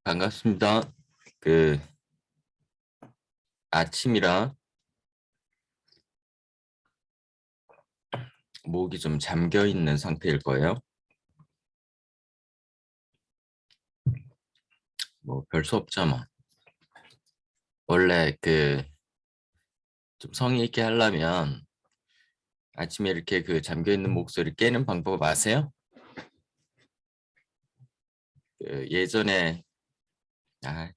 반갑습니다. 그 아침이라 목이 좀 잠겨 있는 상태일 거예요. 뭐 별 수 없죠 뭐. 원래 좀 성의 있게 하려면 아침에 이렇게 잠겨 있는 목소리 깨는 방법 아세요? 예전에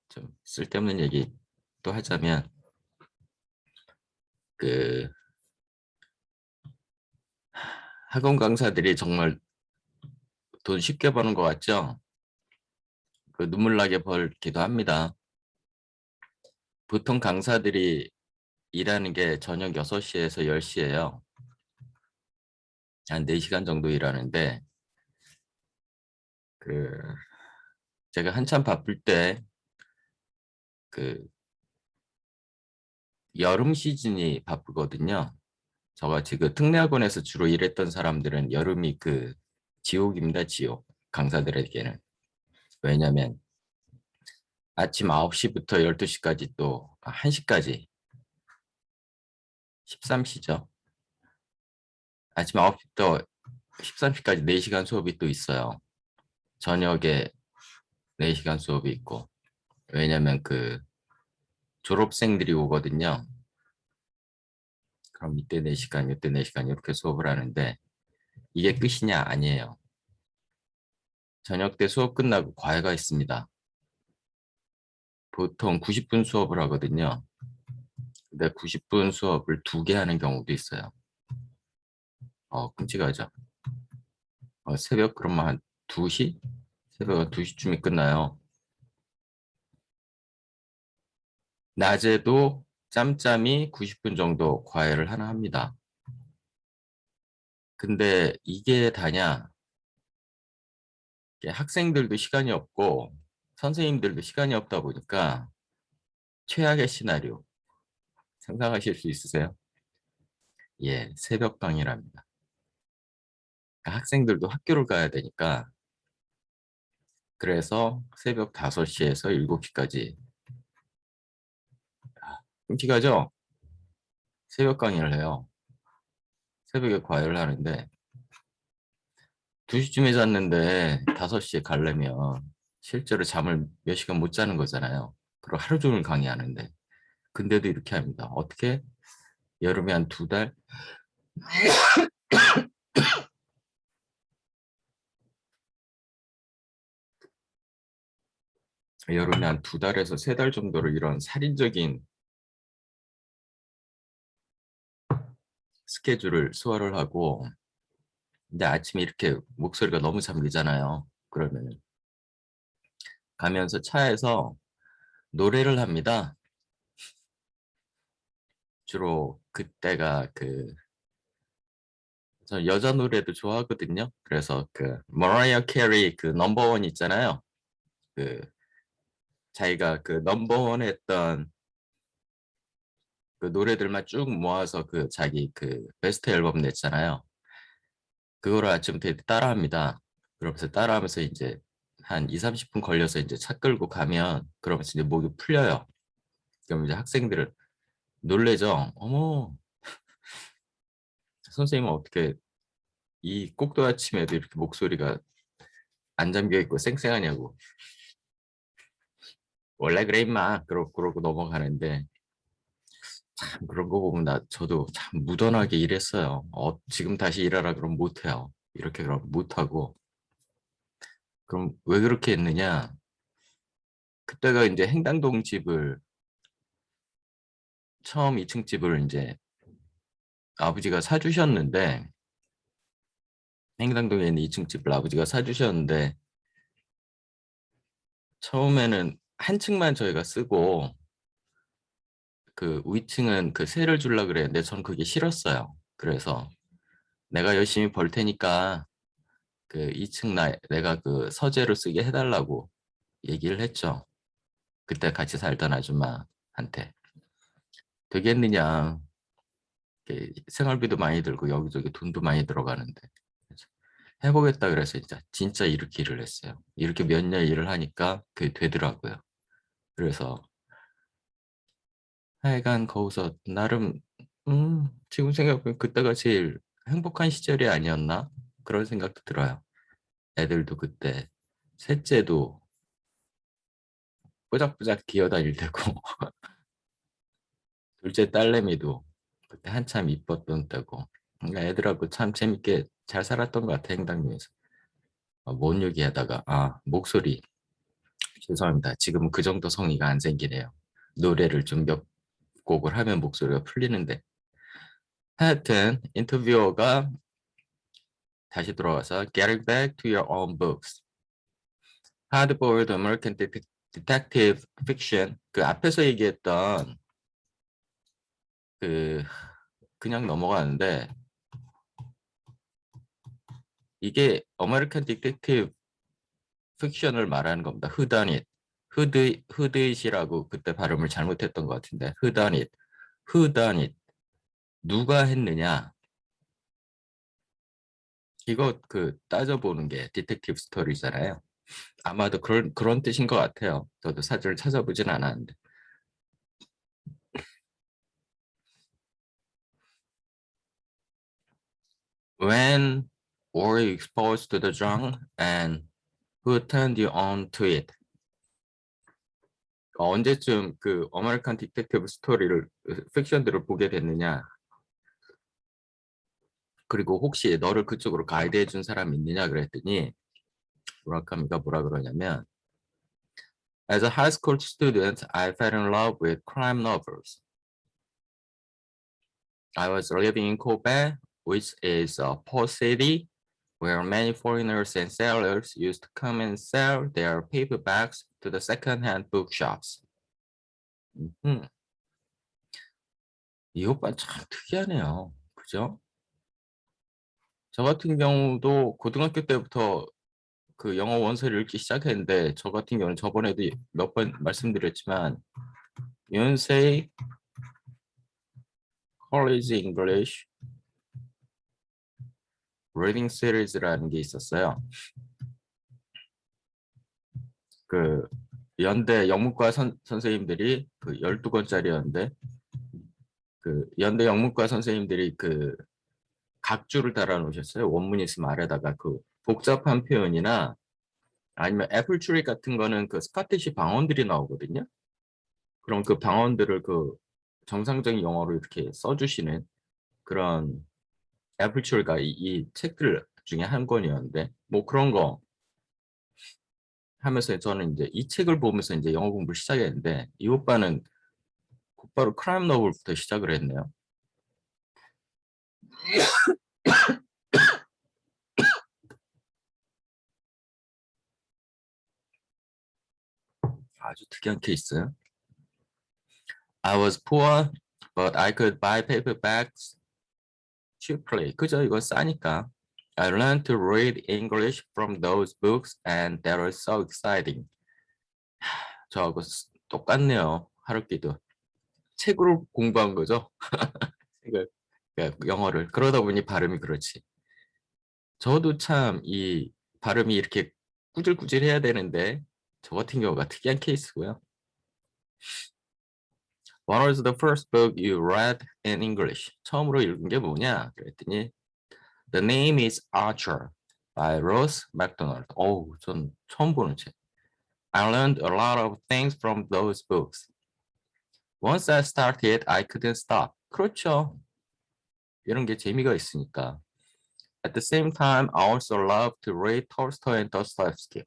좀 쓸데없는 얘기 또 하자면 그 학원 강사들이 정말 돈 쉽게 버는 것 같죠? 눈물 나게 벌기도 합니다. 보통 강사들이 일하는 게 저녁 6시에서 10시예요. 한 4시간 정도 일하는데 그 제가 한참 바쁠 때 그 여름 시즌이 바쁘거든요. 저같이 특례학원에서 주로 일했던 사람들은 여름이 지옥입니다, 지옥. 강사들에게는. 왜냐면 아침 9시부터 12시까지 또 1시까지 13시죠. 아침 9시부터 13시까지 4시간 수업이 또 있어요. 저녁에 4시간 수업이 있고. 왜냐면 졸업생들이 오거든요. 그럼 이때 4시간, 이때 4시간 이렇게 수업을 하는데 이게 끝이냐? 아니에요. 저녁 때 수업 끝나고 과외가 있습니다. 보통 90분 수업을 하거든요. 근데 90분 수업을 2개 하는 경우도 있어요. 끔찍하죠. 새벽 그러면 한 2시? 새벽 2시쯤에 끝나요. 낮에도 짬짬이 90분 정도 과외를 하나 합니다. 근데 이게 다냐? 학생들도 시간이 없고 선생님들도 시간이 없다 보니까 최악의 시나리오 상상하실 수 있으세요? 예, 새벽 강의랍니다. 그러니까 학생들도 학교를 가야 되니까 그래서 새벽 5시에서 7시까지 끔찍하죠? 새벽 강의를 해요. 새벽에 과외를 하는데 2시쯤에 잤는데 5시에 가려면 실제로 잠을 몇 시간 못 자는 거잖아요. 그리고 하루 종일 강의하는데 근데도 이렇게 합니다. 어떻게? 여름에 한 2달? 여름에 한 2달에서 3달 정도로 이런 살인적인 스케줄을 소화를 하고 근데 아침에 이렇게 목소리가 너무 잠기잖아요. 그러면 가면서 차에서 노래를 합니다. 주로 그때가 저 여자 노래도 좋아하거든요. 그래서 머라이어 캐리 넘버원 있잖아요. 그 자기가 넘버원 했던 노래들만 쭉 모아서 자기 베스트 앨범 냈잖아요. 그거를 아침부터 따라합니다. 그러면서 따라하면서 이제 한 2, 30분 걸려서 이제 차 끌고 가면 그러면서 이제 목이 풀려요. 그럼 이제 학생들은 놀래죠. 어머, 선생님은 어떻게 이 꼭두 아침에도 이렇게 목소리가 안 잠겨 있고 쌩쌩하냐고. 원래 그래 임마. 그러고 넘어가는데 참 그런 거 보면 저도 참 무던하게 일했어요. 지금 다시 일하라 그러면 못해요. 이렇게 그럼 못하고. 그럼 왜 그렇게 했느냐? 그때가 이제 행당동 집을 처음 2층 집을 이제 아버지가 사주셨는데 행당동에 있는 2층 집을 아버지가 사주셨는데 처음에는 한 층만 저희가 쓰고 위층은 세를 주려 그랬는데 전 그게 싫었어요. 그래서 내가 열심히 벌 테니까 2층 내가 서재로 쓰게 해달라고 얘기를 했죠. 그때 같이 살던 아줌마한테. 되겠느냐. 생활비도 많이 들고 여기저기 돈도 많이 들어가는데. 해보겠다 그래서 진짜 이렇게 일을 했어요. 이렇게 몇 년 일을 하니까 그게 되더라고요. 그래서 하여간 거기서 나름 지금 생각해보면 그때가 제일 행복한 시절이 아니었나 그런 생각도 들어요. 애들도 그때 셋째도 뿌작뿌작 기어다닐 때고 둘째 딸내미도 그때 한참 이뻤던 때고 그러니까 애들하고 참 재밌게 잘 살았던 것 같아 행당님에서. 뭔 얘기하다가 목소리 죄송합니다. 지금은 그 정도 성의가 안 생기네요. 노래를 좀 몇 곡을 하면 목소리가 풀리는데 하여튼 인터뷰어가 다시 돌아와서 Getting back to your own books. Hardboiled American Detective Fiction 그 앞에서 얘기했던 그 그냥 넘어가는데 이게 아메리칸 디텍티브 픽션을 말하는 겁니다. whodunit. whodit이라고 그때 발음을 잘못했던 것 같은데 whodunit. whodunit. 누가 했느냐. 이거 그 따져보는 게 디텍티브 스토리잖아요. 아마도 그런 뜻인 것 같아요. 저도 사전을 찾아보진 않았는데. When were you exposed to the genre and who turned you on to it? 언제쯤 그 아메리칸 디텍티브 스토리를 픽션들을 보게 됐느냐? 그리고 혹시 너를 그쪽으로 가이드해 준 사람 있느냐 그랬더니 무라카미가 뭐라 그러냐면 As a high school student, I fell in love with crime novels. I was living in Kobe, which is a port city where many foreigners and sailors used to come and sell their paperbacks to the second-hand bookshops. 음, 이 오빠 참 특이하네요. 그죠? 저 같은 경우도 고등학교 때부터 그 영어 원서를 읽기 시작했는데 저 같은 경우는 저번에도 몇 번 말씀드렸지만 연세 College English Reading Series라는 게 있었어요. 그 연대 영문과 선생님들이 그 12권짜리였는데 그 연대 영문과 선생님들이 그 각주를 달아 놓으셨어요. 원문이 있으면 아래다가 그 복잡한 표현이나 아니면 애플 트리 같은 거는 그 스카티시 방언들이 나오거든요. 그럼 그 방언들을 그 정상적인 영어로 이렇게 써주시는 그런 애플 트리가 이 책들 중에 한 권이었는데 뭐 그런 거 하면서 저는 이제 이 책을 보면서 이제 영어 공부를 시작했는데 이 오빠는 곧바로 크라임 너블부터 시작을 했네요. 아주 특이한 케이스. I was poor, but I could buy paperbacks cheaply. 그죠? 이거 싸니까. I learned to read English from those books and that was so exciting. 저하고 똑같네요. 하루키도. 책으로 공부한 거죠. 그러니까 영어를. 그러다 보니 발음이 그렇지. 저도 참 이 발음이 이렇게 꾸질꾸질 해야 되는데 저 같은 경우가 특이한 케이스고요. What was the first book you read in English? 처음으로 읽은 게 뭐냐? 그랬더니 The name is Archer by Ross MacDonald. 전 처음 보는 책. I learned a lot of things from those books. Once I started, I couldn't stop. 그렇죠. 이런 게 재미가 있으니까. At the same time, I also love to read Tolstoy and Dostoevsky.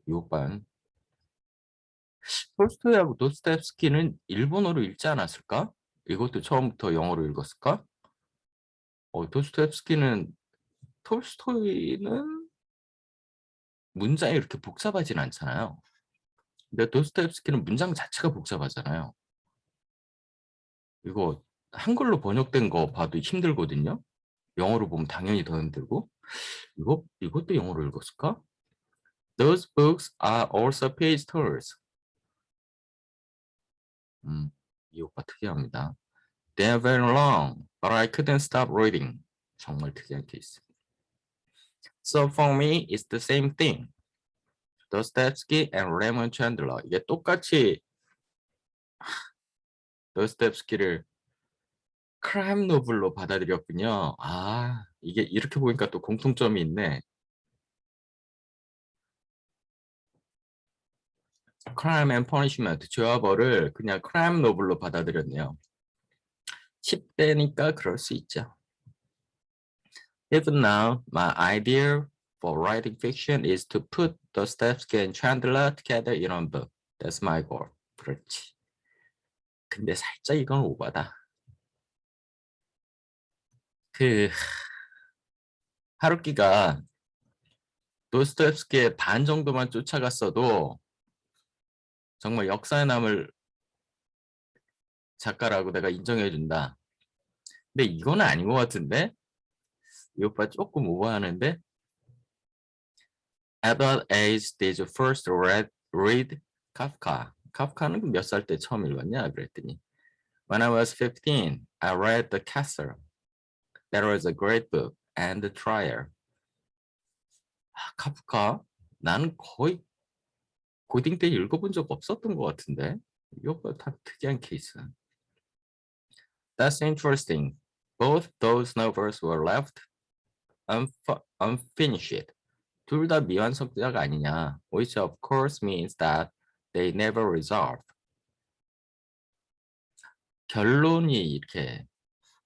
이 오빠는 톨스토이하고 도스토옙스키는 일본어로 읽지 않았을까? 이것도 처음부터 영어로 읽었을까? 도스토옙스키는 톨스토이는 문장이 이렇게 복잡하진 않잖아요. 근데 도스토옙스키는 문장 자체가 복잡하잖아요. 이거 한글로 번역된 거 봐도 힘들거든요. 영어로 보면 당연히 더 힘들고. 이것도 영어로 읽었을까? Those books are also page turns. 이 오빠 특이합니다. They are very long, but I couldn't stop reading. 정말 특이한 케이스. So for me, it's the same thing. Dostoevsky and Raymond Chandler. 이게 똑같이 도스토옙스키를 크라임 노블로 받아들였군요. 아, 이게 이렇게 보니까 또 공통점이 있네. 크라임 앤 퍼니시먼트, 죄와 벌을 그냥 크라임 노블로 받아들였네요. 10대니까 그럴 수 있죠. Even now, my idea for writing fiction is to put Dostoevsky and Chandler together in one book. That's my goal. 그렇지. 근데 살짝 이건 오바다. 하루키가 도스토옙스키의 반 정도만 쫓아갔어도 정말 역사에 남을 작가라고 내가 인정해준다. 근데 이거는 아닌 것 같은데? 이 오빠 조금 오버하는데? At what age did you first read Kafka? 카프카는 몇 살 때 처음 읽었냐? 그랬더니 When I was 15, I read The Castle. That was a great book. And The Trial. 카프카? 나는 거의 고딩 때 읽어본 적 없었던 것 같은데? 이 오빠 다 특이한 케이스. That's interesting. Both those novels were left unfinished. 둘 다 미완성작 아니냐, which of course means that they never resolved. 결론이 이렇게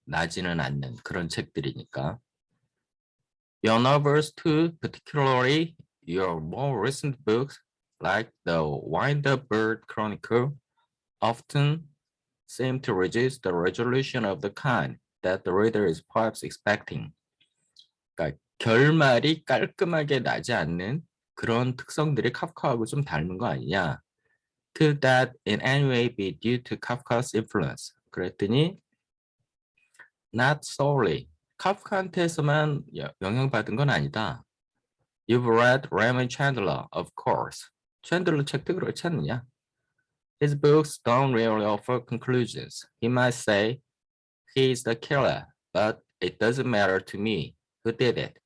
나지는 않는 그런 책들이니까. Your novels too, particularly your more recent books like the Wind Up Bird Chronicle, often seem to resist the resolution of the kind that the reader is perhaps expecting. 그러니까 결말이 깔끔하게 나지 않는 그런 특성들이 카프카하고 좀 닮은 거 아니냐. Could that in any way be due to Kafka's influence? 그랬더니 not solely. 카프카한테서만 영향받은 건 아니다. You've read Raymond Chandler, of course. 챈들러 책도 그렇지 않느냐? His books don't really offer conclusions. He might say he is the killer, but it doesn't matter to me who did it,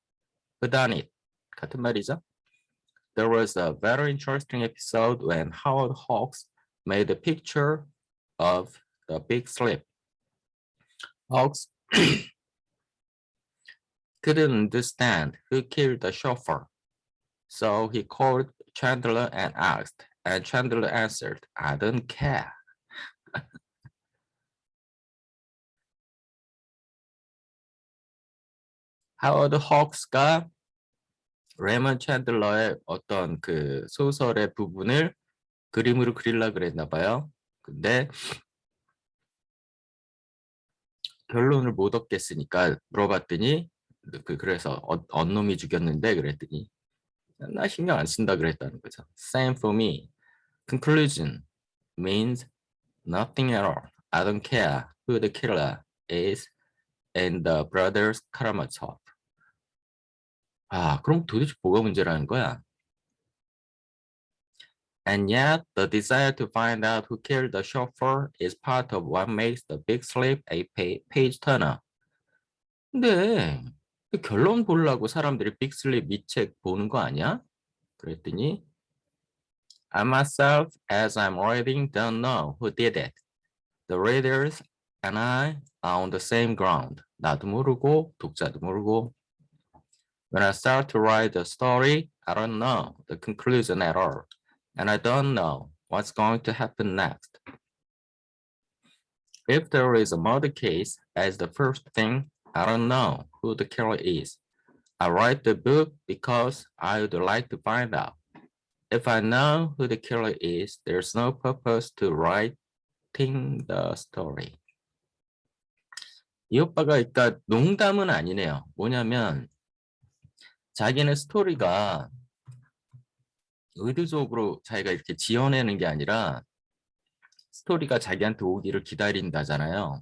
who done it. 같은 말이죠. There was a very interesting episode when Howard Hawks made a picture of the Big Sleep. Hawks couldn't understand who killed the chauffeur, so he called Chandler and asked, and Chandler answered, I don't care. 하워드 호크스가 레먼 챈들러의 어떤 그 소설의 부분을 그림으로 그리려고 그랬나 봐요. 근데 결론을 못 얻겠으니까 물어봤더니 그래서 언놈이 죽였는데 그랬더니 나 신경 안 쓴다 그랬다는 거죠. Same for me. Conclusion means nothing at all. I don't care who the killer is and the brothers Karamazov. 아, 그럼 도대체 뭐가 문제라는 거야? And yet, the desire to find out who killed the chauffeur is part of what makes The Big Sleep a page turner. 근데 결론 보려고 사람들이 빅슬립 이 책 보는 거 아니야? 그랬더니 I myself, as I'm writing, don't know who did it. The readers and I are on the same ground. 나도 모르고 독자도 모르고. When I start to write the story, I don't know the conclusion at all. And I don't know what's going to happen next. If there is a murder case as the first thing, I don't know who the killer is. I write the book because I would like to find out. If I know who the killer is, there's no purpose to writing the story. 이 오빠가 그러니까 농담은 아니네요. 뭐냐면 자기는 스토리가 의도적으로 자기가 이렇게 지어내는 게 아니라 스토리가 자기한테 오기를 기다린다잖아요.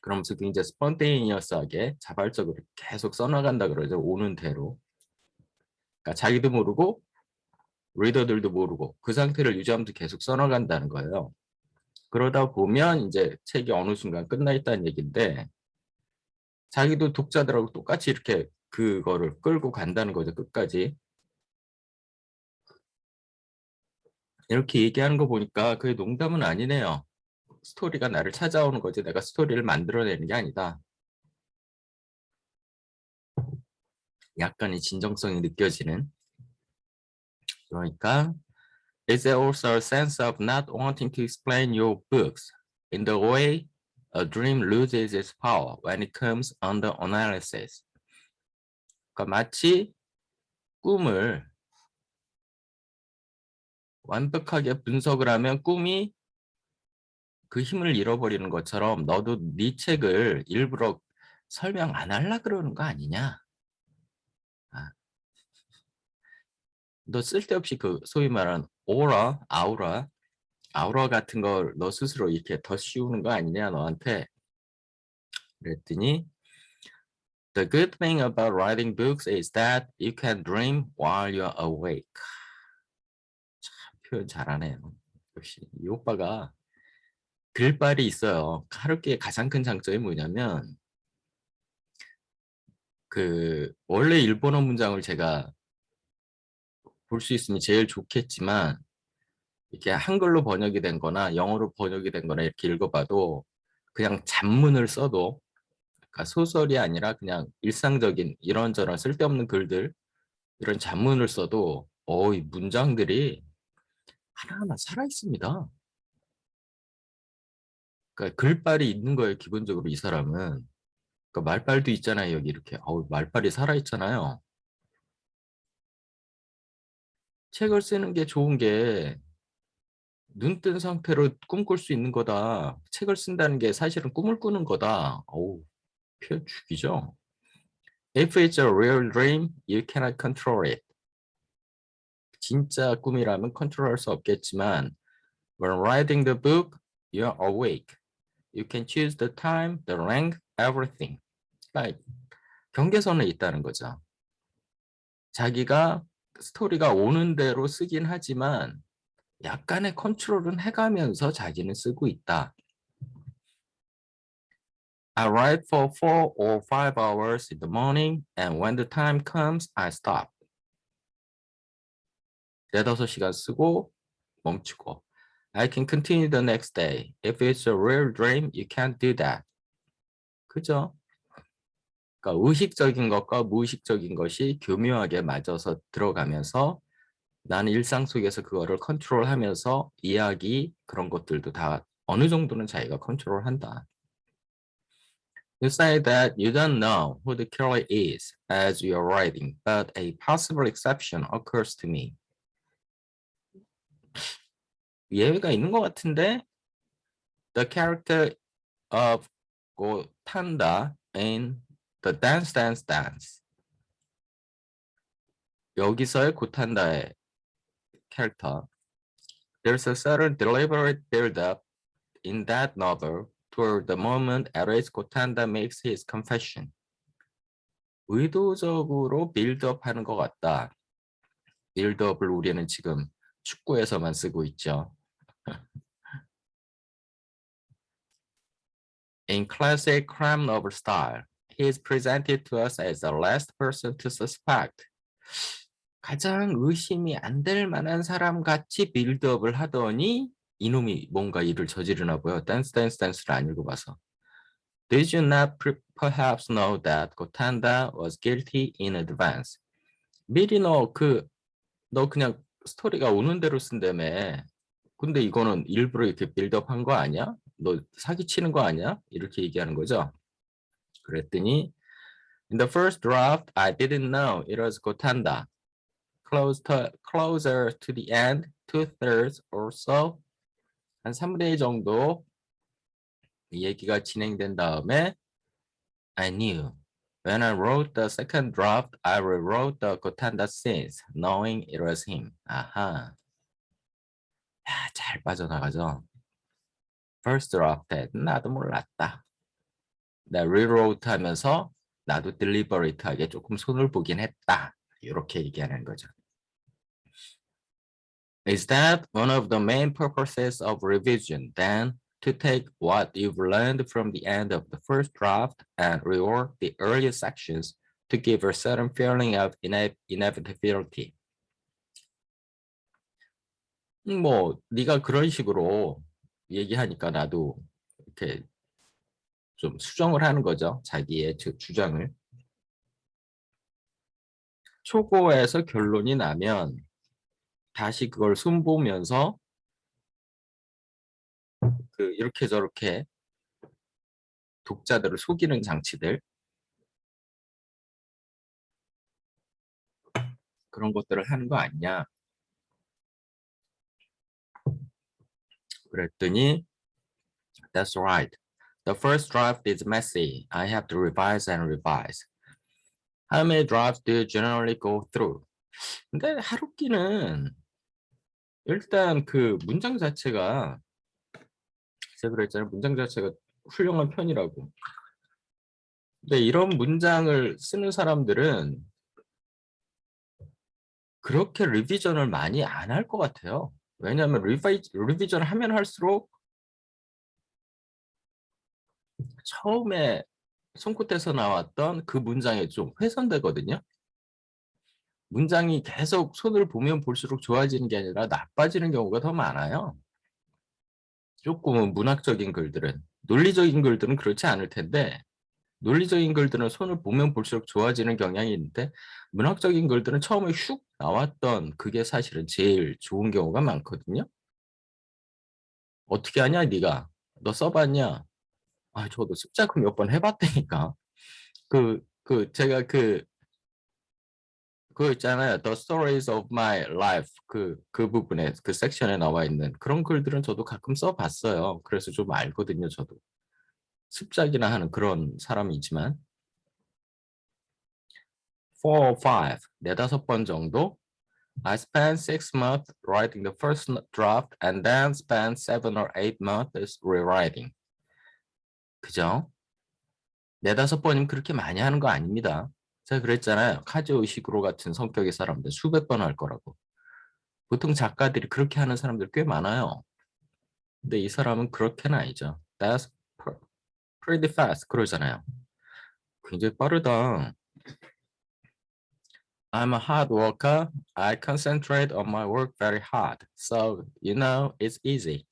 그러면서 굉장히 스폰테이니어스하게 자발적으로 계속 써나간다 그러죠. 오는 대로. 그러니까 자기도 모르고 리더들도 모르고 그 상태를 유지하면서 계속 써나간다는 거예요. 그러다 보면 이제 책이 어느 순간 끝나 있다는 얘기인데 자기도 독자들하고 똑같이 이렇게 그거를 끌고 간다는 거죠, 끝까지. 이렇게 얘기하는 거 보니까 그게 농담은 아니네요. 스토리가 나를 찾아오는 거지 내가 스토리를 만들어내는 게 아니다. 약간의 진정성이 느껴지는. 그러니까 is there also a sense of not wanting to explain your books in the way a dream loses its power when it comes under analysis. 그러니까 마치 꿈을 완벽하게 분석을 하면 꿈이 그 힘을 잃어버리는 것처럼 너도 네 책을 일부러 설명 안 하려 그러는 거 아니냐? 아, 너 쓸데없이 그 소위 말하는 아우라 같은 걸 너 스스로 이렇게 더 씌우는 거 아니냐 너한테. 그랬더니 The good thing about writing books is that you can dream while you're awake. 표현 잘하네요. 역시 이 오빠가 글발이 있어요. 하루키의 가장 큰 장점이 뭐냐면 그 원래 일본어 문장을 제가 볼 수 있으면 제일 좋겠지만 이렇게 한글로 번역이 된 거나 영어로 번역이 된 거나 이렇게 읽어봐도 그냥 잡문을 써도 그러니까 소설이 아니라 그냥 일상적인 이런저런 쓸데없는 글들 이런 잡문을 써도 이 문장들이 하나하나 살아있습니다. 그러니까 글발이 있는 거예요. 기본적으로 이 사람은. 그러니까 말발도 있잖아요. 여기 이렇게. 말발이 살아있잖아요. 책을 쓰는 게 좋은 게 눈 뜬 상태로 꿈꿀 수 있는 거다. 책을 쓴다는 게 사실은 꿈을 꾸는 거다. 표현 죽이죠. If it's a real dream, you cannot control it. 진짜 꿈이라면 컨트롤할 수 없겠지만 when writing the book, you're awake. You can choose the time, the length, everything. 그러니까 경계선에 있다는 거죠. 자기가 스토리가 오는 대로 쓰긴 하지만 약간의 컨트롤은 해가면서 자기는 쓰고 있다. I write for 4 or 5 hours in the morning and when the time comes, I stop. 4-5시간 쓰고 멈추고. I can continue the next day. If it's a real dream, you can't do that. 그죠? 그러니까 의식적인 것과 무의식적인 것이 교묘하게 맞아서 들어가면서 나는 일상 속에서 그거를 컨트롤하면서 이야기 그런 것들도 다 어느 정도는 자기가 컨트롤한다. You say that you don't know who the killer is as you're writing, but a possible exception occurs to me. 예외가 있는 것 같은데 the character of 고탄다 in the Dance Dance Dance. 여기서의 고탄다의 캐릭터. There's a certain deliberate build-up in that novel toward the moment at which 고탄다 makes his confession. 의도적으로 빌드업하는 것 같다. 빌드업을 우리는 지금 축구에서만 쓰고 있죠. In classic crime novel style, he is presented to us as the last person to suspect. 가장 의심이 안 될 만한 사람 같이 빌드업을 하더니 이놈이 뭔가 일을 저지르나 보여. 댄스를 안 읽어봐서. Did you not perhaps know that Gotanda was guilty in advance? 미리 너 그냥 스토리가 오는 대로 쓴다며. 근데 이거는 일부러 이렇게 빌드업 한 거 아니야? 너 사기치는 거 아니야? 이렇게 얘기하는 거죠. 그랬더니 In the first draft, I didn't know it was Gotanda. Closer to the end, 2/3 or so, 한 3분의 1 정도 이 얘기가 진행된 다음에 I knew. When I wrote the second draft, I rewrote the Gotanda scenes, knowing it was him. 아하. 야, 잘 빠져나가죠. First draft 때 나도 몰랐다. 나 rewrote 하면서 나도 deliberate하게 조금 손을 보긴 했다. 이렇게 얘기하는 거죠. Is that one of the main purposes of revision, then, to take what you've learned from the end of the first draft and rework the earlier sections to give a certain feeling of inevitability. 뭐 네가 그런 식으로 얘기하니까 나도 이렇게 좀 수정을 하는 거죠. 자기의 주장을. 초고에서 결론이 나면 다시 그걸 손보면서 그 이렇게 저렇게 독자들을 속이는 장치들 그런 것들을 하는 거 아니냐. 그랬더니 That's right. The first draft is messy. I have to revise and revise. How many drafts do you generally go through? 근데 하루키는 일단 그 문장 자체가 제가 그랬잖아요. 문장 자체가 훌륭한 편이라고. 근데 이런 문장을 쓰는 사람들은 그렇게 리비전을 많이 안 할 것 같아요. 왜냐하면 리비전을 하면 할수록 처음에 손끝에서 나왔던 그 문장이 좀 훼손되거든요. 문장이 계속 손을 보면 볼수록 좋아지는 게 아니라 나빠지는 경우가 더 많아요. 조금은 문학적인 글들은. 논리적인 글들은 그렇지 않을 텐데 논리적인 글들은 손을 보면 볼수록 좋아지는 경향이 있는데 문학적인 글들은 처음에 슉 나왔던 그게 사실은 제일 좋은 경우가 많거든요. 어떻게 하냐 네가? 너 써봤냐? 아 저도 습작은 몇 번 해봤다니까. 제가 그거 있잖아요. The Stories of My Life 그 부분에 그 섹션에 나와 있는 그런 글들은 저도 가끔 써봤어요. 그래서 좀 알거든요. 저도 습작이나 하는 그런 사람이지만 4 or 5 네다섯 번 정도 I spent 6 months writing the first draft and then spent 7 or 8 months rewriting. 그죠? 네다섯 번이면 그렇게 많이 하는 거 아닙니다. 제가 그랬잖아요. 카즈오 이시구로 같은 성격의 사람들 수백 번 할 거라고. 보통 작가들이 그렇게 하는 사람들 꽤 많아요. 근데 이 사람은 그렇게는 아니죠. That's pretty fast 그러잖아요. 굉장히 빠르다. I'm a hard worker. I concentrate on my work very hard. So, it's easy.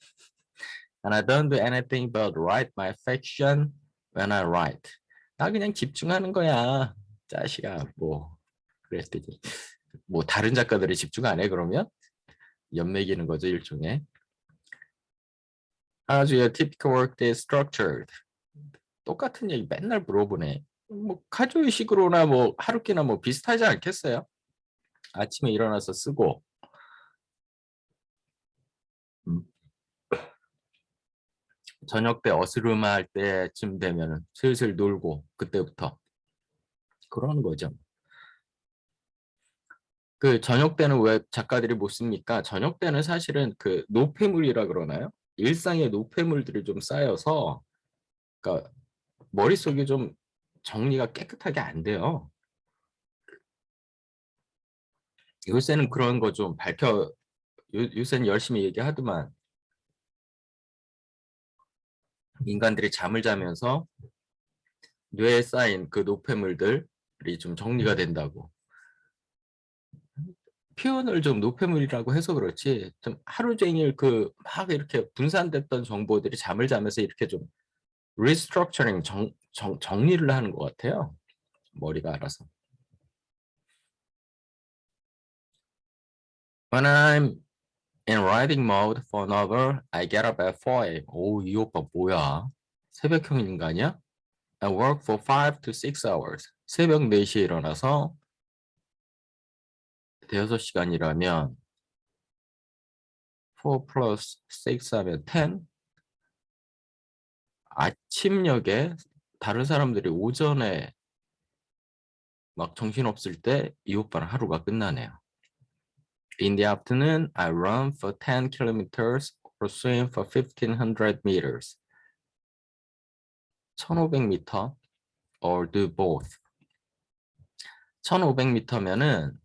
And I don't do anything but write my fiction when I write. 나 그냥 집중하는 거야. 자식아, 뭐. 그랬더니. 뭐, 다른 작가들이 집중 안 해, 그러면? 연맥이는 거죠, 일종의. How's your typical workday structured? 똑같은 얘기 맨날 물어보네. 뭐, 카주이식으로나 뭐, 하루키나 뭐, 비슷하지 않겠어요? 아침에 일어나서 쓰고, 음, 저녁 때 어스름할 때쯤 되면 슬슬 놀고, 그때부터. 그러는 거죠. 그 저녁 때는 왜 작가들이 못 씁니까? 저녁 때는 사실은 그 노폐물이라 그러나요? 일상의 노폐물들이 좀 쌓여서, 그러니까 머릿속이 좀 정리가 깨끗하게 안 돼요. 요새는 그런 거 좀 요새는 열심히 얘기하더만 인간들이 잠을 자면서 뇌에 쌓인 그 노폐물들이 좀 정리가 된다고. 표현을 좀 노폐물이라고 해서 그렇지 좀 하루 종일 그 막 이렇게 분산됐던 정보들이 잠을 자면서 이렇게 좀 리스트럭처링 정리를 하는 것 같아요. 머리가 알아서. When I'm in writing mode for a novel, I get up at 4 a.m. 오, 이 오빠 뭐야? 새벽형 인간이야? I work for 5 to 6 hours. 새벽 4시에 일어나서 대여섯 시간이라면 4 plus 6 하면 10? 아침녘에 다른 사람들이 오전에 막 정신없을 때 이 오빠는 하루가 끝나네요. In the afternoon, I run for 10 kilometers or swim for 1500 meters. 1500m or do both. 1500m면은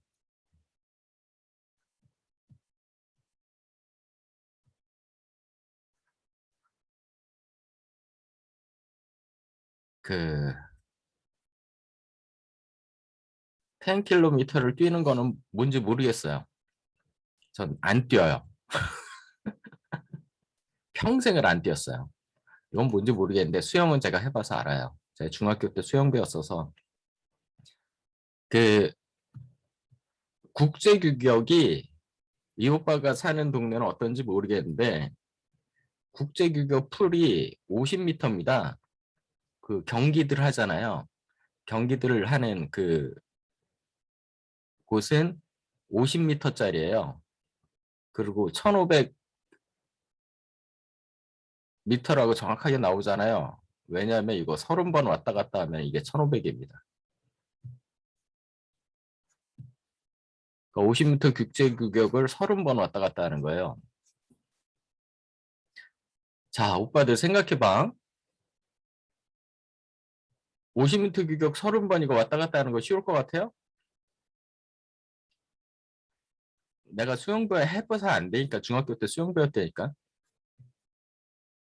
그 10km를 뛰는 거는 뭔지 모르겠어요. 전 안 뛰어요. 평생을 안 뛰었어요. 이건 뭔지 모르겠는데 수영은 제가 해봐서 알아요. 제가 중학교 때 수영 배웠어서 그 국제규격이 이 오빠가 사는 동네는 어떤지 모르겠는데 국제규격 풀이 50m입니다. 그 경기들 하잖아요. 경기들을 하는 그 곳은 50m짜리예요. 그리고 1500m라고 정확하게 나오잖아요. 왜냐하면 이거 30번 왔다 갔다 하면 이게 1500입니다. 50m 국제 규격을 30번 왔다 갔다 하는 거예요. 자, 오빠들 생각해봐. 50m 규격 30번 이거 왔다 갔다 하는 거 쉬울 것 같아요? 내가 수영배 해봐서 안 되니까 중학교 때 수영 배웠다니까.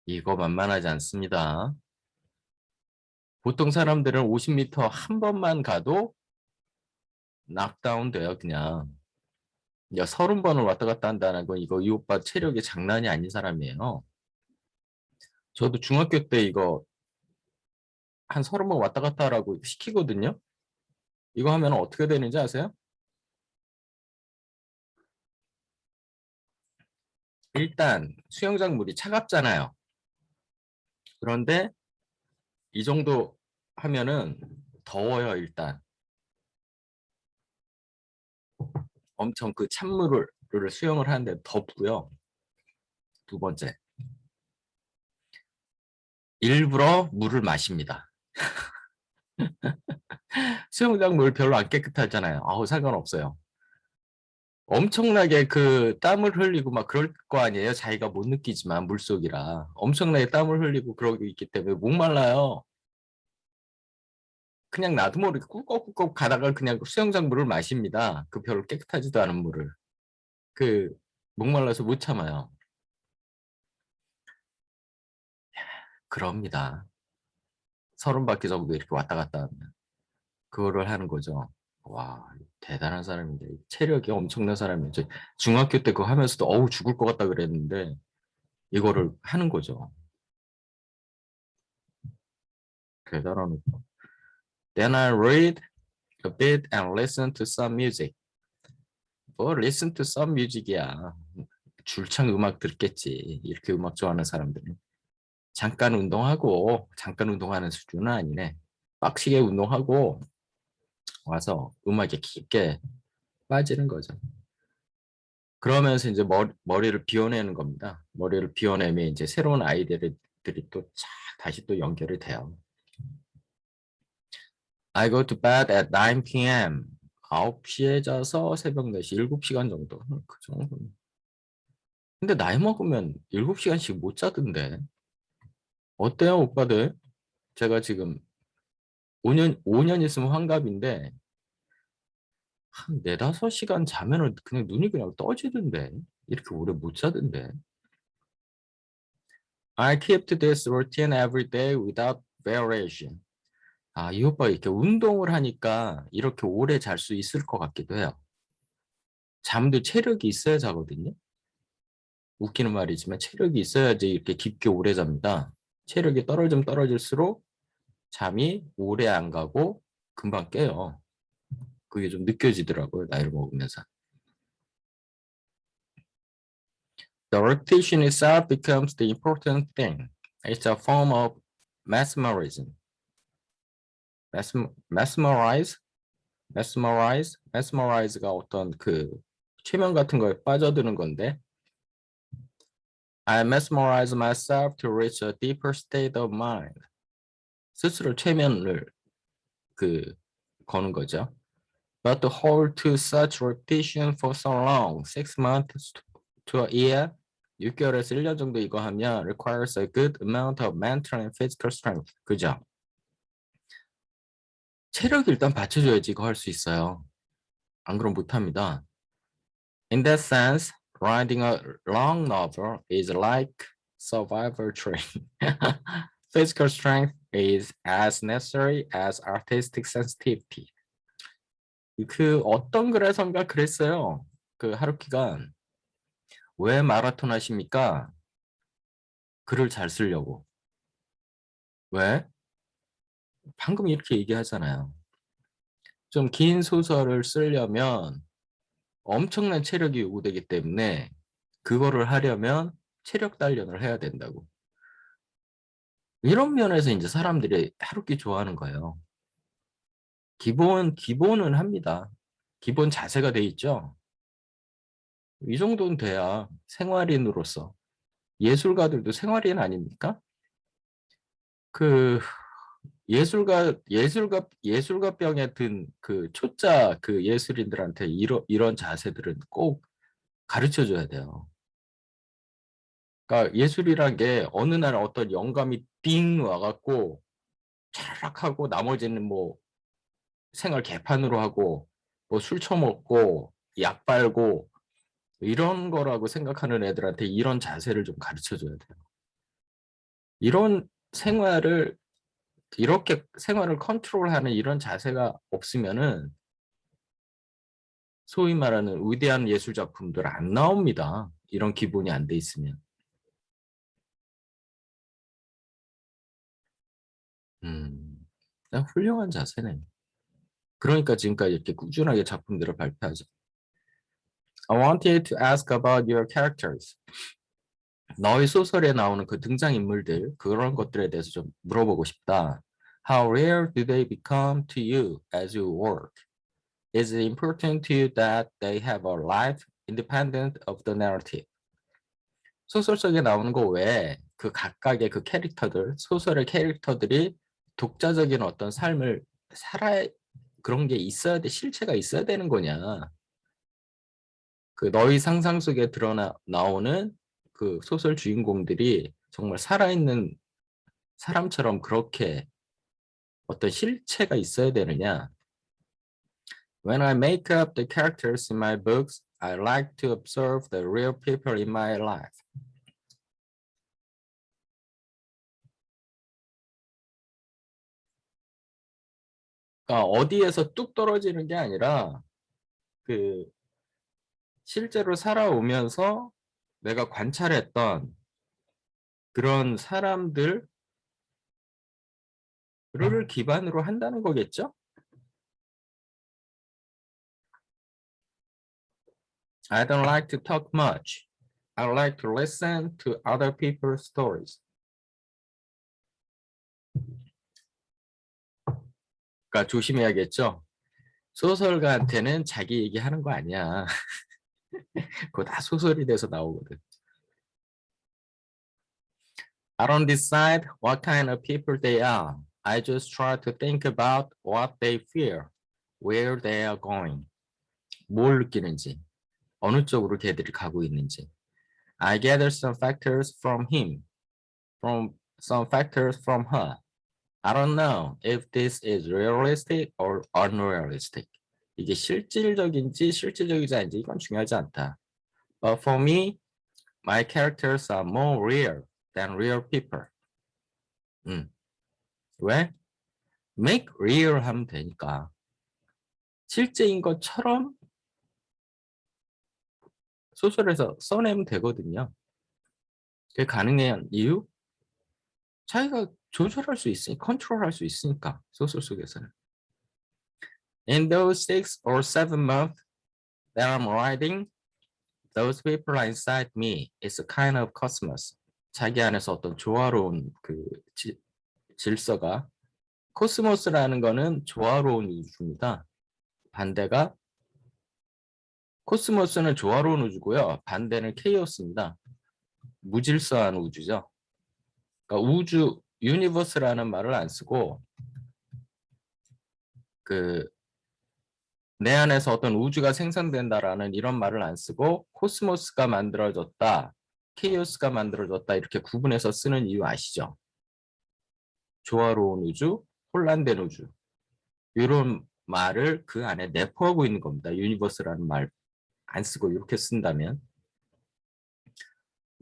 이거 만만하지 않습니다. 보통 사람들은 50m 한 번만 가도 낙다운 돼요, 그냥. 야, 30번을 왔다 갔다 한다는 건 이거 이 오빠 체력이 장난이 아닌 사람이에요. 저도 중학교 때 이거 한 30번 왔다 갔다 하라고 시키거든요. 이거 하면 어떻게 되는지 아세요? 일단 수영장 물이 차갑잖아요. 그런데 이 정도 하면은 더워요, 일단. 엄청 그 찬물을 수영을 하는데 덥고요. 두 번째, 일부러 물을 마십니다. 수영장 물 별로 안 깨끗하잖아요. 아우, 상관없어요. 엄청나게 그 땀을 흘리고 막 그럴 거 아니에요. 자기가 못 느끼지만 물속이라 엄청나게 땀을 흘리고 그러고 있기 때문에 목말라요. 그냥 나도 모르게 꿀꺽꿀꺽 가다가 그냥 수영장 물을 마십니다. 그 별로 깨끗하지도 않은 물을. 그 목말라서 못 참아요. 그럽니다. 30바퀴 정도 이렇게 왔다 갔다 하면 그거를 하는 거죠. 와, 대단한 사람인데 체력이 엄청난 사람이죠. 중학교 때 그거 하면서도 어우 죽을 것 같다 그랬는데 이거를 하는 거죠. 대단한 오빠. Then I read a bit and listen to some music. 뭐 listen to some music이야. 줄창 음악 듣겠지. 이렇게 음악 좋아하는 사람들은. 잠깐 운동하는 수준은 아니네. 빡시게 운동하고 와서 음악에 깊게 빠지는 거죠. 그러면서 이제 머리를 비워내는 겁니다. 머리를 비워내면 이제 새로운 아이디어들이 또 다시 또 연결이 돼요. I go to bed at 9 p.m. 9시에 자서 새벽 4시, 7시간 정도. 그 정도. 근데 나이 먹으면 7시간씩 못 자던데. 어때요, 오빠들? 제가 지금 5년 있으면 환갑인데, 한 4, 5시간 자면은 그냥 눈이 그냥 떠지던데. 이렇게 오래 못 자던데. I keep to this routine every day without variation. 아, 이 오빠 이렇게 운동을 하니까 이렇게 오래 잘 수 있을 것 같기도 해요. 잠도 체력이 있어야 자거든요. 웃기는 말이지만 체력이 있어야지 이렇게 깊게 오래 잡니다. 체력이 떨어지면 떨어질수록 잠이 오래 안 가고 금방 깨요. 그게 좀 느껴지더라고요, 나이를 먹으면서. The repetition itself becomes the important thing. It's a form of mesmerism. mesmerize? mesmerize가 어떤 그 최면 같은 거에 빠져드는 건데 I mesmerize myself to reach a deeper state of mind. 스스로 최면을 그 거는 거죠. But to hold to such repetition for so long, 6 months to a year, 6개월에서 1년 정도 이거 하면 requires a good amount of mental and physical strength. 그죠? 체력 일단 받쳐줘야지 이거 할 수 있어요. 안 그럼 못합니다. In that sense, writing a long novel is like survival training. Physical strength is as necessary as artistic sensitivity. 그 어떤 글에선가 그랬어요. 그 하루키가 왜 마라톤 하십니까? 글을 잘 쓰려고. 왜? 방금 이렇게 얘기하잖아요. 좀 긴 소설을 쓰려면 엄청난 체력이 요구되기 때문에 그거를 하려면 체력 단련을 해야 된다고. 이런 면에서 이제 사람들이 하루키 좋아하는 거예요. 기본은 합니다. 기본 자세가 돼 있죠. 이 정도는 돼야 생활인으로서 예술가들도 생활인 아닙니까? 그 예술가병에 든 그 초짜 그 예술인들한테 이런 자세들은 꼭 가르쳐 줘야 돼요. 그러니까 예술이란 게 어느 날 어떤 영감이 띵 와갖고 촤락하고 나머지는 뭐 생활 개판으로 하고 뭐 술 처먹고 약 빨고 이런 거라고 생각하는 애들한테 이런 자세를 좀 가르쳐 줘야 돼요. 이런 생활을 이렇게 생활을 컨트롤하는 이런 자세가 없으면은 소위 말하는 위대한 예술 작품들 안 나옵니다. 이런 기본이 안 돼 있으면. 음, 훌륭한 자세네. 그러니까 지금까지 이렇게 꾸준하게 작품들을 발표하죠. I wanted to ask about your characters. 너의 소설에 나오는 그 등장인물들, 그런 것들에 대해서 좀 물어보고 싶다. How rare do they become to you as you work? Is it important to you that they have a life independent of the narrative? 소설 속에 나오는 거 외에 그 각각의 그 캐릭터들, 소설의 캐릭터들이 독자적인 어떤 삶을 살아 그런 게 있어야 돼, 실체가 있어야 되는 거냐? 그 너희 상상 속에 나오는 그 소설 주인공들이 정말 살아있는 사람처럼 그렇게 어떤 실체가 있어야 되느냐? When I make up the characters in my books, I like to observe the real people in my life. 그러니까 어디에서 뚝 떨어지는 게 아니라 그 실제로 살아오면서 내가 관찰했던 그런 사람들을 기반으로 한다는 거겠죠? I don't like to talk much. I like to listen to other people's stories. 그러니까 조심해야겠죠? 소설가한테는 자기 얘기하는 거 아니야. 그거 다 소설이 돼서 나오거든. I don't decide what kind of people they are. I just try to think about what they feel, where they are going. 뭘 느끼는지, 어느 쪽으로 걔들이 가고 있는지. I gather some factors from him, from some factors from her. I don't know if this is realistic or unrealistic. 이게 실질적인지 실질적이지 않은지 이건 중요하지 않다. But for me, my characters are more real than real people. 왜? Make real 하면 되니까. 실제인 것처럼 소설에서 써내면 되거든요. 그게 가능한 이유? 자기가 조절할 수 있으니까, 컨트롤할 수 있으니까, 소설 속에서는. In those 6 or 7 months that I'm writing, those people are inside me. It's a kind of cosmos. 자기 안에서 어떤 조화로운 그 질서가 코스모스라는 거는 조화로운 우주입니다. 반대가 코스모스는 조화로운 우주고요. 반대는 케이오스입니다. 무질서한 우주죠. 그러니까 우주, 유니버스라는 말을 안 쓰고 그 내 안에서 어떤 우주가 생성된다라는 이런 말을 안 쓰고 코스모스가 만들어졌다, 케이오스가 만들어졌다 이렇게 구분해서 쓰는 이유 아시죠? 조화로운 우주, 혼란된 우주 이런 말을 그 안에 내포하고 있는 겁니다. 유니버스라는 말 안 쓰고 이렇게 쓴다면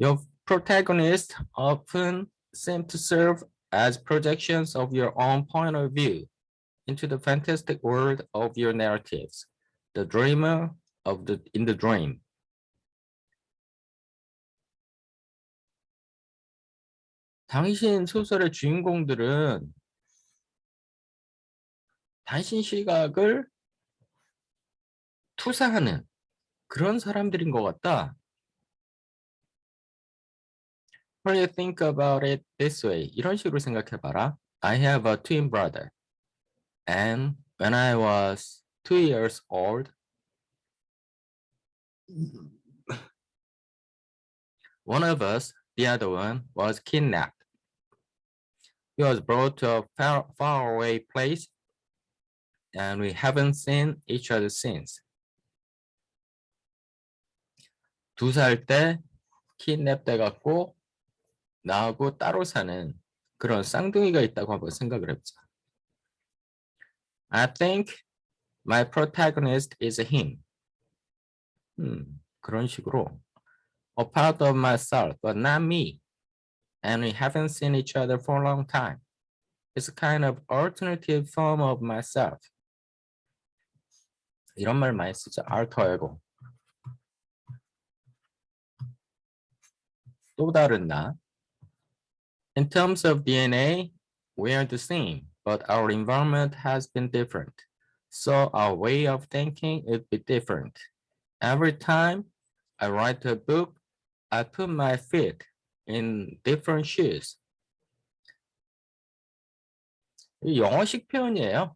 Your protagonists often seem to serve as projections of your own point of view. into the fantastic world of your narratives. The dreamer in the dream. 당신 소설의 주인공들은 당신 시각을 투사하는 그런 사람들인 것 같다. When you think about it this way, 이런 식으로 생각해봐라. I have a twin brother. And when I was 2 years old, one of us, the other one, was kidnapped. He was brought to a faraway place, and we haven't seen each other since. 2살 때 키드냅 돼갖고 나하고 따로 사는 그런 쌍둥이가 있다고 한번 생각을 해보자. I think my protagonist is him. 그런 식으로 a part of myself, but not me. And we haven't seen each other for a long time. It's a kind of alternative form of myself. 이런 말 많이 쓰죠. alter ego. 또 다른 나. In terms of DNA, we are the same, but our environment has been different. So our way of thinking would be different. Every time I write a book, I put my feet in different shoes. 영어식 표현이에요.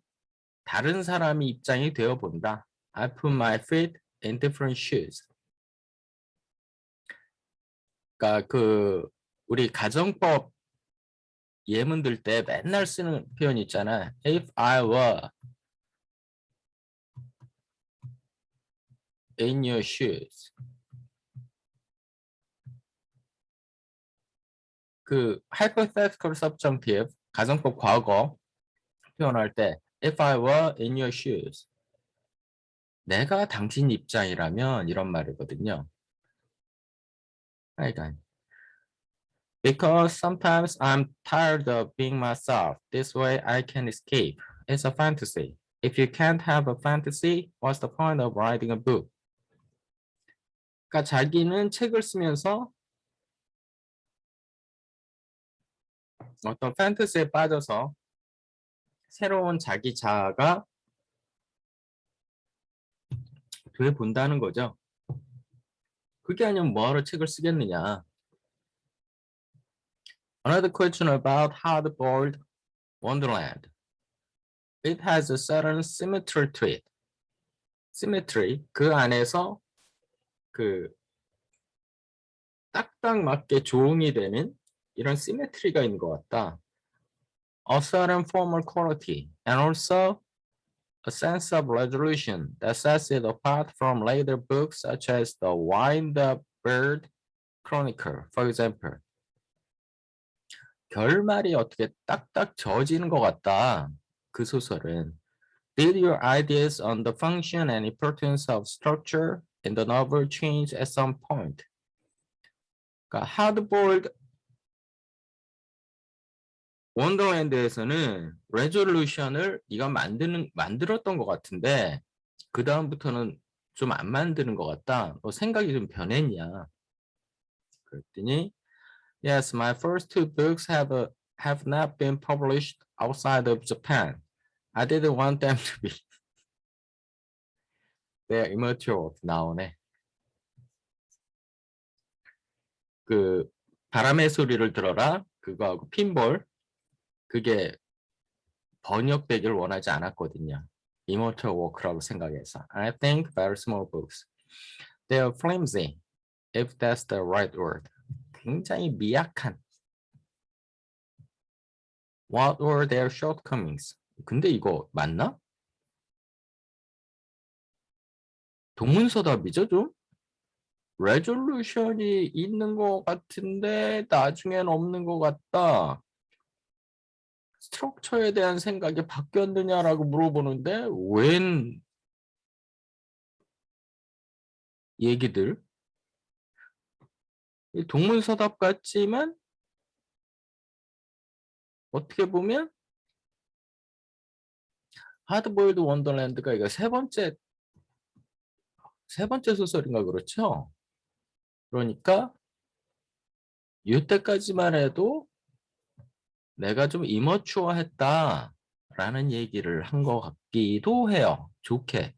다른 사람이 입장이 되어 본다. I put my feet in different shoes. 그러니까 우리 가정법 예문 들 때 맨날 쓰는 표현 있잖아. If I were in your shoes. hypothetical subjunctive 가정법 과거 표현할 때 if I were in your shoes. 내가 당신 입장이라면 이런 말이거든요. 그러니까 Because sometimes I'm tired of being myself. This way I can escape. It's a fantasy. If you can't have a fantasy, what's the point of writing a book? 그러니까 자기는 책을 쓰면서 어떤 판타지에 빠져서 새로운 자기 자아가 돼 본다는 거죠. 그게 아니면 뭐하러 책을 쓰겠느냐. Another question about hard-boiled wonderland. It has a certain symmetry to it. Symmetry, 그 안에서 딱딱 맞게 조응이 되는 이런 symmetry가 있는 것 같다. A certain formal quality and also a sense of resolution that sets it apart from later books such as the Wind-Up Bird Chronicle, for example. 결말이 어떻게 딱딱 저어지는 것 같다. 그 소설은. Did your ideas on the function and importance of structure in the novel change at some point? 그러니까 hard-boiled 원더랜드에서는 레졸루션을 네가 만들었던 것 같은데 그 다음부터는 좀 안 만드는 것 같다. 너 생각이 좀 변했냐? 그랬더니 Yes, my first two books have not been published outside of Japan. I didn't want them to be. They're immature. 나오네. 바람의 소리를 들어라. 그거하고 핀볼. 그게 번역되기를 원하지 않았거든요. Immortal Work라고 생각해서. I think very small books. They're flimsy, if that's the right word. 굉장히 미약한. What were their shortcomings? 근데 이거 맞나? 동문서답이죠, 좀? 레졸루션이 있는 것 같은데 나중엔 없는 것 같다. 스트럭처에 대한 생각이 바뀌었느냐라고 물어보는데 웬 얘기들? 동문서답 같지만 어떻게 보면 하드보일드 원더랜드가 이거 세 번째 소설인가 그렇죠? 그러니까 이때까지만 해도 내가 좀 이머추어했다라는 얘기를 한 것 같기도 해요. 좋게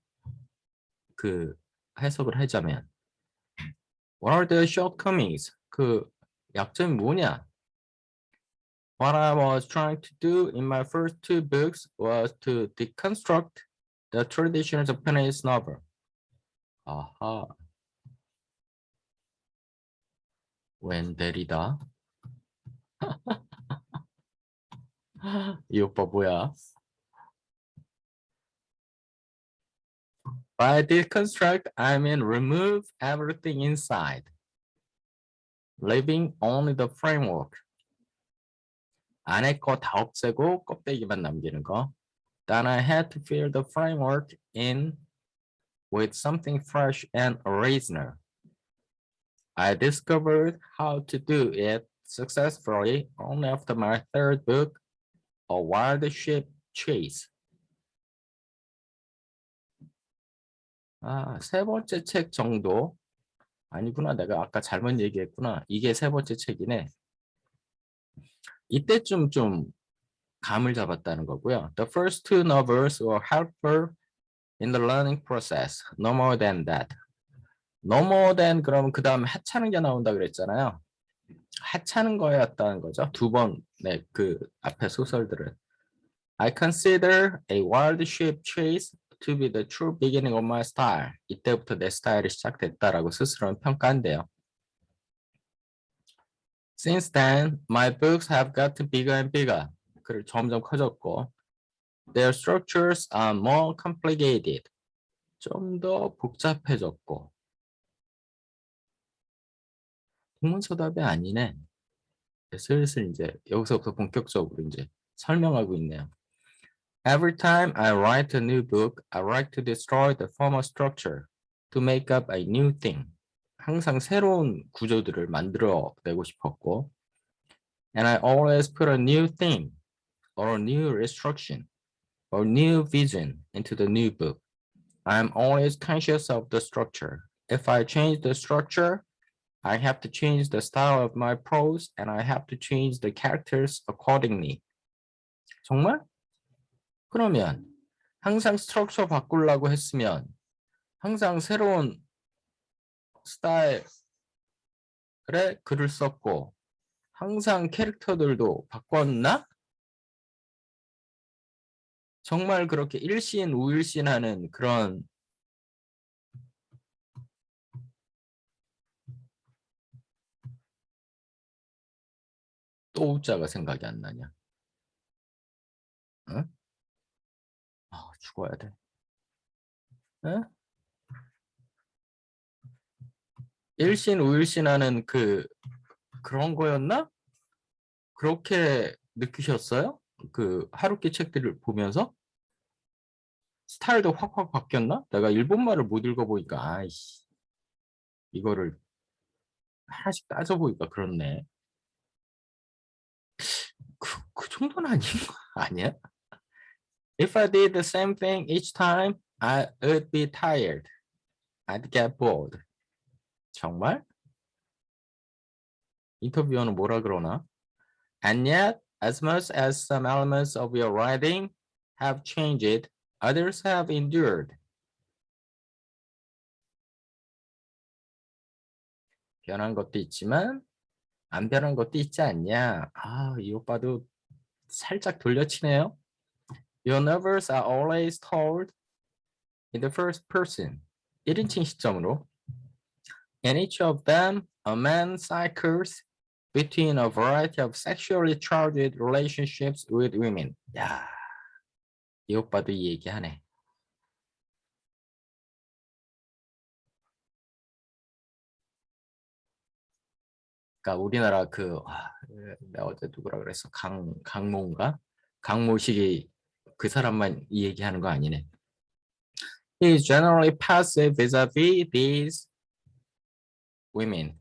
그 해석을 하자면 What are the shortcomings? 그 약점이 뭐냐? What I was trying to do in my first two books was to deconstruct the traditional Japanese novel. 아하, 웬 데리다? 이 오빠 뭐야? By deconstruct, I mean remove everything inside, leaving only the framework. 안에 거 다 없애고 껍데기만 남기는 거. Then I had to fill the framework in with something fresh and original. I discovered how to do it successfully only after my third book, A Wild Ship Chase. 아, 세 번째 책 정도. 아니구나. 내가 아까 잘못 얘기했구나. 이게 세 번째 책이네. 이때쯤 좀 감을 잡았다는 거고요. The first two novels were helpful in the learning process. No more than that. No more than 그러면 그 다음에 하찮은 게 나온다 그랬잖아요. 하찮은 거였다는 거죠. 두 번의 그 앞에 소설들은. I consider A Wild Ship Chase to be the true beginning of my style. 이때부터 내 스타일이 시작됐다라고 스스로는 평가한대요. Since then, my books have gotten bigger and bigger. 글 점점 커졌고, their structures are more complicated. 좀 더 복잡해졌고. 동문서답이 아니네. 슬슬 이제 여기서부터 본격적으로 이제 설명하고 있네요. Every time I write a new book, I like to destroy the former structure to make up a new thing. 항상 새로운 구조들을 만들어내고 싶었고, and I always put a new theme or a new restriction or new vision into the new book. I'm always conscious of the structure. If I change the structure, I have to change the style of my prose and I have to change the characters accordingly. 정말? 그러면 항상 스트럭처 바꾸려고 했으면 항상 새로운 스타일의 글을 썼고 항상 캐릭터들도 바꿨나? 정말 그렇게 일신 우일신하는 그런 또 우자가 생각이 안 나냐? 응? 아, 죽어야 돼. 응? 일신 우일신하는 그런 거였나? 그렇게 느끼셨어요? 그 하루키 책들을 보면서 스타일도 확확 바뀌었나? 내가 일본말을 못 읽어보니까 아이씨 이거를 하나씩 따져보니까 그렇네. 그 정도는 아닌 거 아니야? If I did the same thing each time, I would be tired. I'd get bored. 정말? 인터뷰어는 뭐라 그러나? And yet, as much as some elements of your writing have changed, others have endured. 변한 것도 있지만 안 변한 것도 있지 않냐? 아, 이 오빠도 살짝 돌려치네요. Your novels are always told in the first person. 1인칭 시점으로. In each of them, a man cycles between a variety of sexually charged relationships with women. 야, 이 오빠도 이 얘기하네. 그러니까 우리나라 내가 어제 누구라 그랬어? 강모인가? 강모식이 그 사람만 이 얘기하는 거 아니네. He is generally passive vis-a-vis these women.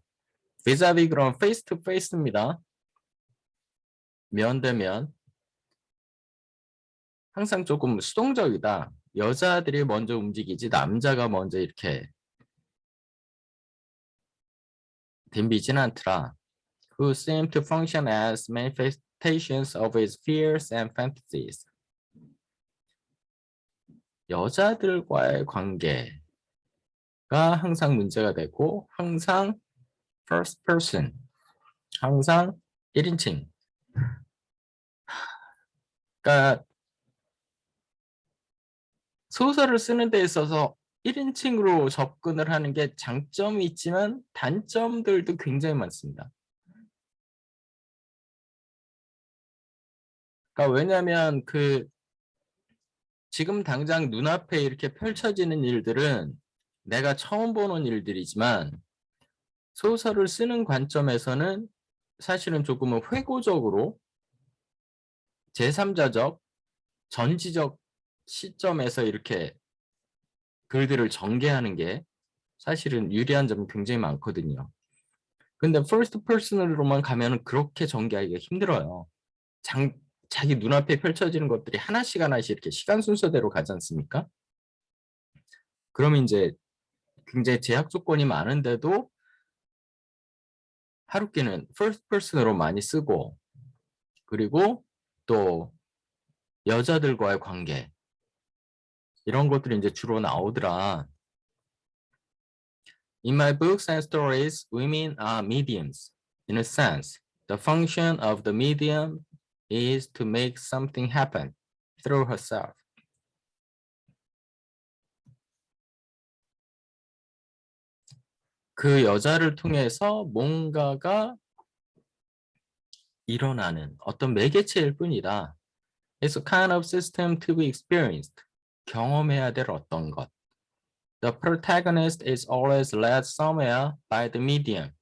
vis-a-vis 그럼 face to face입니다. 면 대면. 항상 조금 수동적이다. 여자들이 먼저 움직이지 남자가 먼저 이렇게 덤비진 않더라. Who seem to function as manifestations of his fears and fantasies. 여자들과의 관계가 항상 문제가 되고 항상 first person, 항상 1인칭. 그러니까 소설을 쓰는 데 있어서 1인칭으로 접근을 하는 게 장점이 있지만 단점들도 굉장히 많습니다. 그러니까 왜냐하면 지금 당장 눈앞에 이렇게 펼쳐지는 일들은 내가 처음 보는 일들이지만 소설을 쓰는 관점에서는 사실은 조금은 회고적으로 제3자적, 전지적 시점에서 이렇게 글들을 전개하는 게 사실은 유리한 점이 굉장히 많거든요. 근데 first person으로만 가면은 그렇게 전개하기가 힘들어요. 자기 눈앞에 펼쳐지는 것들이 하나씩 하나씩 이렇게 시간 순서대로 가지 않습니까? 그러면 이제 굉장히 제약 조건이 많은데도 하루키는 first person으로 많이 쓰고 그리고 또 여자들과의 관계 이런 것들이 이제 주로 나오더라. In my books and stories, women are mediums. In a sense, the function of the medium is to make something happen through herself. 그 여자를 통해서 뭔가가 일어나는 어떤 매개체일 뿐이다. It's a kind of system to be experienced. 경험해야 될 어떤 것. The protagonist is always led somewhere by the medium,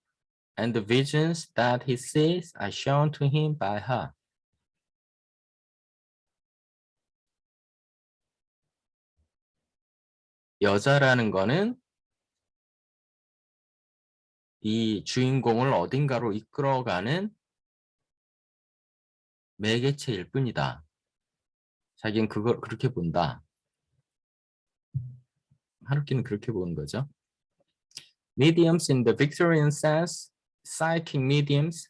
and the visions that he sees are shown to him by her. 여자라는 거는 이 주인공을 어딘가로 이끌어가는 매개체일 뿐이다. 자기는 그걸 그렇게 본다. 하루키는 그렇게 보는 거죠. Mediums in the Victorian sense, psychic mediums.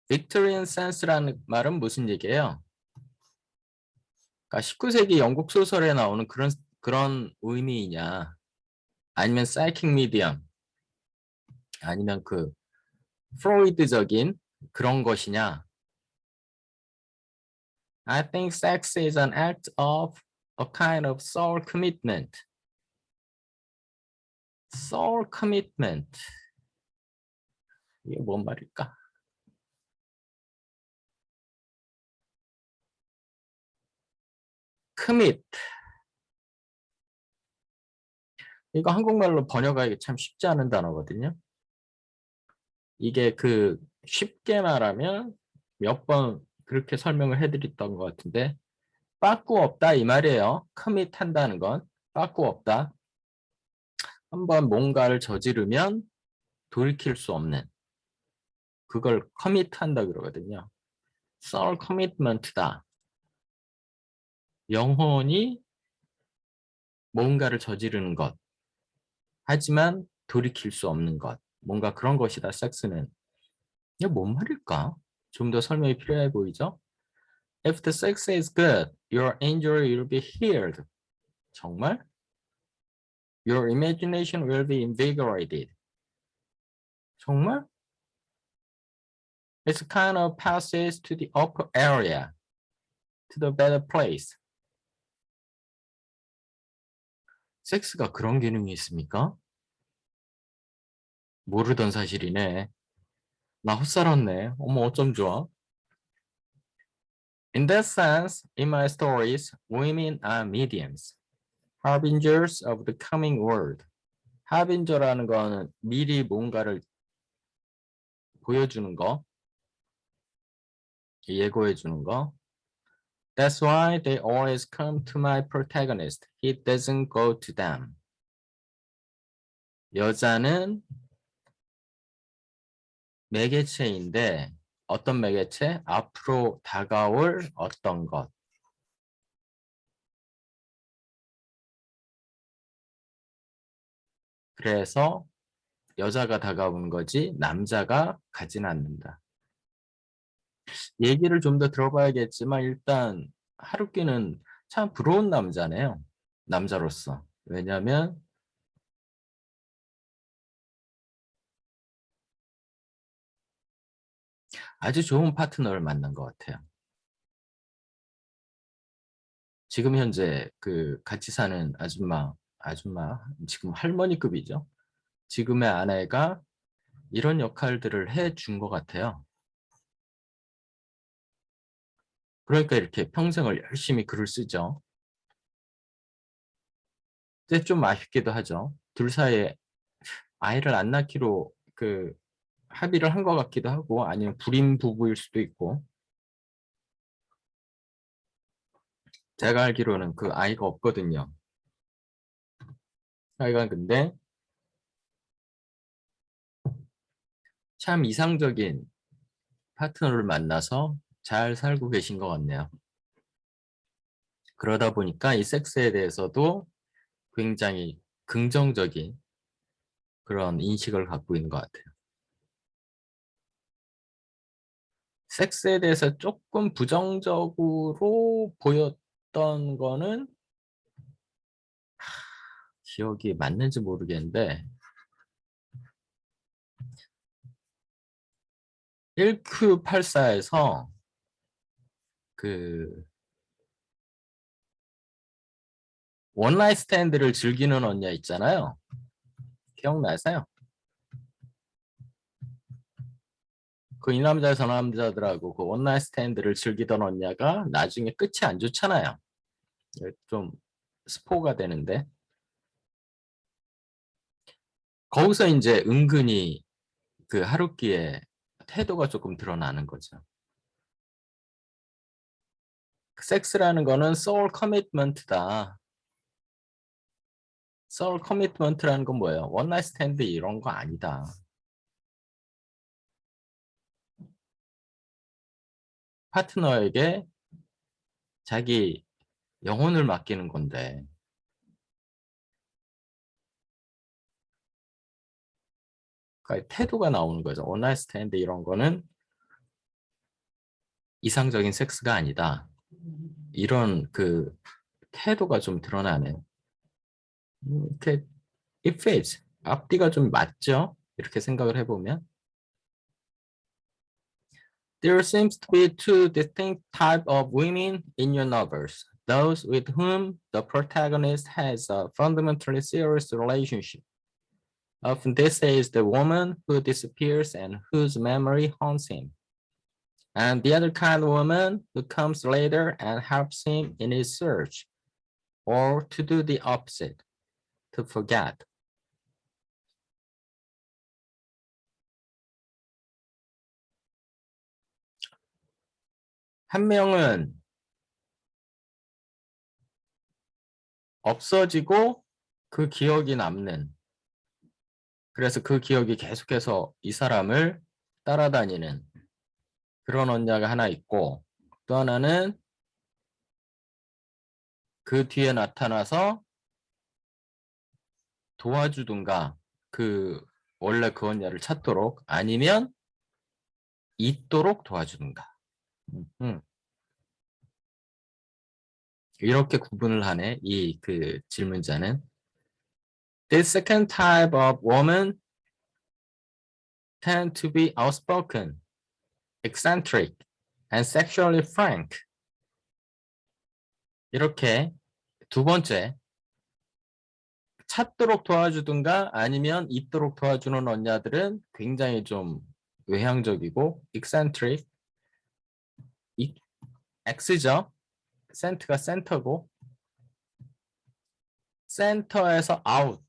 Victorian sense라는 말은 무슨 얘기예요? 그러니까 19세기 영국 소설에 나오는 그런 의미이냐? 아니면 psychic medium? 아니면 프로이드적인 그런 것이냐? I think sex is an act of a kind of soul commitment. soul commitment. 이게 뭔 말일까? commit. 이거 한국말로 번역하기 참 쉽지 않은 단어거든요. 이게 쉽게 말하면 몇 번 그렇게 설명을 해드렸던 것 같은데 빠꾸 없다 이 말이에요. commit 한다는 건 빠꾸 없다. 한번 뭔가를 저지르면 돌이킬 수 없는 그걸 commit 한다 그러거든요. soul commitment다. 영혼이 뭔가를 저지르는 것. 하지만 돌이킬 수 없는 것. 뭔가 그런 것이다, 섹스는. 이게 뭔 말일까? 좀 더 설명이 필요해 보이죠? If the sex is good, your injury will be healed. 정말? Your imagination will be invigorated. 정말? It's kind of passes to the upper area, to the better place. 섹스가 그런 기능이 있습니까? 모르던 사실이네. 나 헛살았네. 어머 어쩜 좋아. In that sense, in my stories, women are mediums, harbingers of the coming world. harbinger라는 거는 미리 뭔가를 보여주는 거, 예고해 주는 거. That's why they always come to my protagonist. He doesn't go to them. 여자는 매개체인데 어떤 매개체? 앞으로 다가올 어떤 것. 그래서 여자가 다가오는 거지 남자가 가진 않는다. 얘기를 좀 더 들어봐야겠지만 일단 하루키는 참 부러운 남자네요. 남자로서. 왜냐하면 아주 좋은 파트너를 만난 것 같아요. 지금 현재 그 같이 사는 아줌마, 지금 할머니급이죠. 지금의 아내가 이런 역할들을 해준 것 같아요. 그러니까 이렇게 평생을 열심히 글을 쓰죠. 근데 좀 아쉽기도 하죠. 둘 사이에 아이를 안 낳기로 그 합의를 한 것 같기도 하고 아니면 불임 부부일 수도 있고 제가 알기로는 그 아이가 없거든요. 아이가 근데 참 이상적인 파트너를 만나서 잘 살고 계신 것 같네요. 그러다 보니까 이 섹스에 대해서도 굉장히 긍정적인 그런 인식을 갖고 있는 것 같아요. 섹스에 대해서 조금 부정적으로 보였던 거는 기억이 맞는지 모르겠는데 1Q84에서 그 원나잇 스탠드를 즐기는 언니 있잖아요. 기억나세요? 그 이 남자 저 남자들하고 그 원나잇 스탠드를 즐기던 언니가 나중에 끝이 안 좋잖아요. 좀 스포가 되는데 거기서 이제 은근히 그 하루키의 태도가 조금 드러나는 거죠. 섹스라는 거는 soul commitment다. soul commitment라는 건 뭐예요? 원나잇 스탠드 이런 거 아니다. 파트너에게 자기 영혼을 맡기는 건데 그러니까 태도가 나오는 거죠. 원나잇 스탠드 이런 거는 이상적인 섹스가 아니다. 이런 그 태도가 좀 드러나네요. 이렇게 it fits. 앞뒤가 좀 맞죠? 이렇게 생각을 해보면 There seems to be two distinct types of women in your novels. Those with whom the protagonist has a fundamentally serious relationship. Often this is the woman who disappears and whose memory haunts him. And the other kind of woman who comes later and helps him in his search, or to do the opposite, to forget. 한 명은 없어지고 그 기억이 남는, 그래서 그 기억이 계속해서 이 사람을 따라다니는 그런 언니가 하나 있고, 또 하나는 그 뒤에 나타나서 도와주든가 그 원래 그 언니를 찾도록 아니면 잊도록 도와주든가. 음. 이렇게 구분을 하네, 이 그 질문자는. This second type of woman tend to be outspoken, eccentric, and sexually frank. 이렇게 두 번째, 찾도록 도와주든가 아니면 잊도록 도와주는 언니들은 굉장히 좀 외향적이고 eccentric, X죠. 센트가 센터고 센터에서 아웃,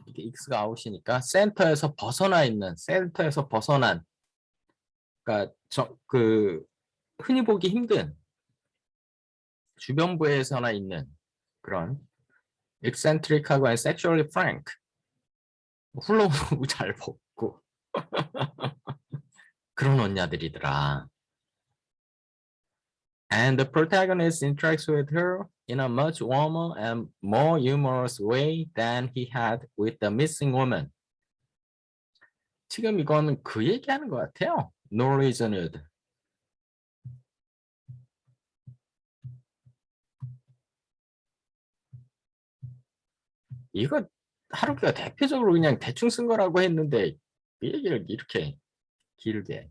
이게 X가 아웃이니까 센터에서 벗어나 있는, 센터에서 벗어난, 그러니까 그 흔히 보기 힘든 주변부에서나 있는 그런 eccentric하고 sexually frank, 훌륭하고 잘 벗고 그런 언니들이더라. And the protagonist interacts with her in a much warmer and more humorous way than he had with the missing woman. 지금 이건 그 얘기하는 것 같아요. No reason would. 이거 하루키가 대표적으로 그냥 대충 쓴 거라고 했는데 그 얘기를 이렇게 길게.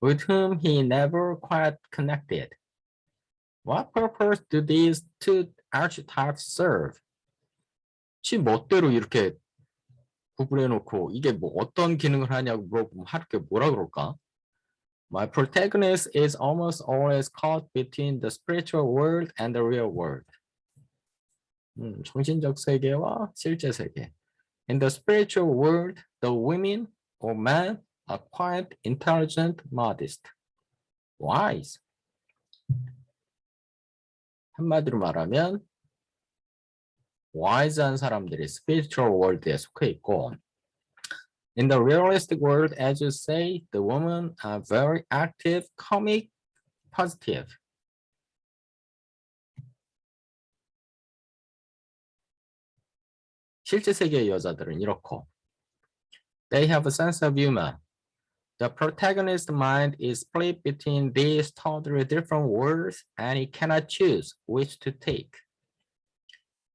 With whom he never quite connected. What purpose do these two archetypes serve? 지 멋대로 이렇게 구분해놓고 이게 뭐 어떤 기능을 하냐고 물어보면 하루키 뭐라 그럴까? My protagonist is almost always caught between the spiritual world and the real world. 정신적 세계와 실제 세계. In the spiritual world, the women or men are quiet, intelligent, modest, wise. 한마디로 말하면 wise한 사람들이 spiritual world에 속해 있고 in the realistic world, as you say, the women are very active, comic, positive. 실제 세계의 여자들은 이렇고 they have a sense of humor. The protagonist's mind is split between these totally different worlds and he cannot choose which to take.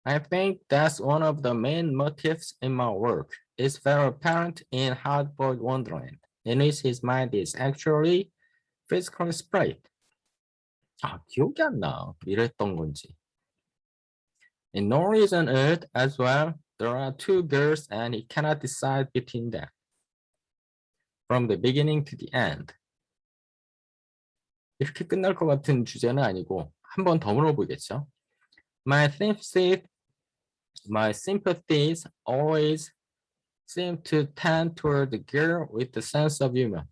I think that's one of the main motifs in my work. It's very apparent in Hard-Boiled Wonderland, in which his mind is actually physically split. 아, 기억이 안 나. 이랬던 건지. In No Reason Earth as well, there are two girls and he cannot decide between them. From the beginning to the end. 이렇게 끝날 것 같은 주제는 아니고 한 번 더 물어보겠죠. My sympathies always seem to tend toward the girl with the sense of humor.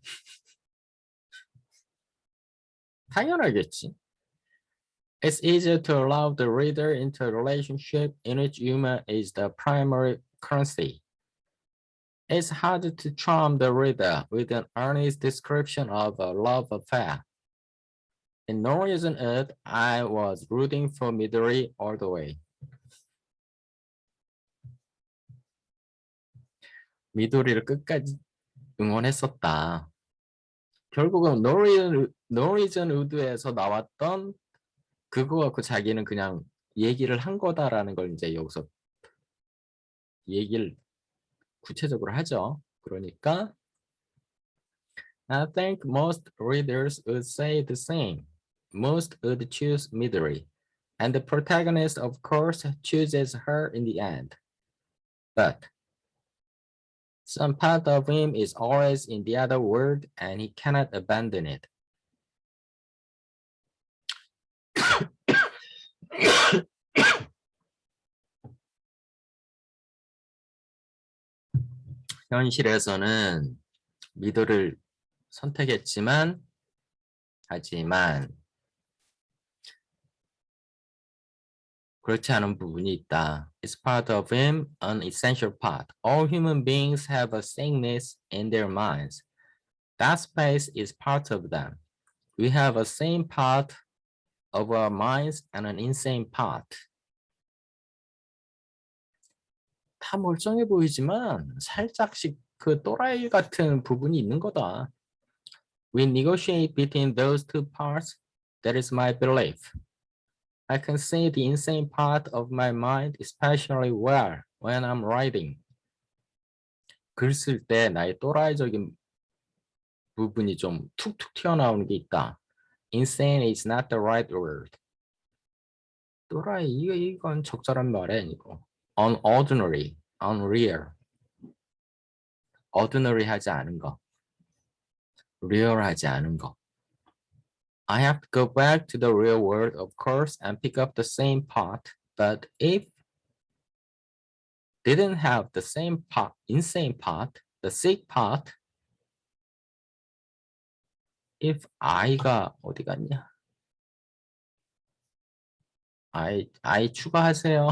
당연하겠지. It's easier to allow the reader into a relationship in which humor is the primary currency. It's harder to charm the reader with an earnest description of a love affair. In No Reason Earth, I was rooting for Midori all the way. 미도리를 끝까지 응원했었다. 결국은 No Reason Wood에서 나왔던 그거 갖고 자기는 그냥 얘기를 한 거다라는 걸 이제 여기서 얘기를 구체적으로 하죠. 그러니까 I think most readers would say the same. Most would choose Midori. And the protagonist, of course, chooses her in the end. But some part of him is always in the other world and he cannot abandon it. 현실에서는 미도를 선택했지만 하지만 그렇지 않은 부분이 있다. It's part of him, an essential part. All human beings have a sameness in their minds. That space is part of them. We have a same part of our minds and an insane part. 다 멀쩡해 보이지만 살짝씩 그 또라이 같은 부분이 있는 거다. We negotiate between those two parts. That is my belief. I can see the insane part of my mind especially well when I'm writing. 글 쓸 때 나의 또라이적인 부분이 좀 툭툭 튀어나오는 게 있다. Insane is not the right word. 또라이 이건 적절한 말이 아니고 unordinary, unreal. ordinary 하지 않은 거. real 하지 않은 거. I have to go back to the real world, of course, and pick up the same part. But if didn't have the same part, insane part, the sick part, if I가 어디 갔냐? I 추가하세요.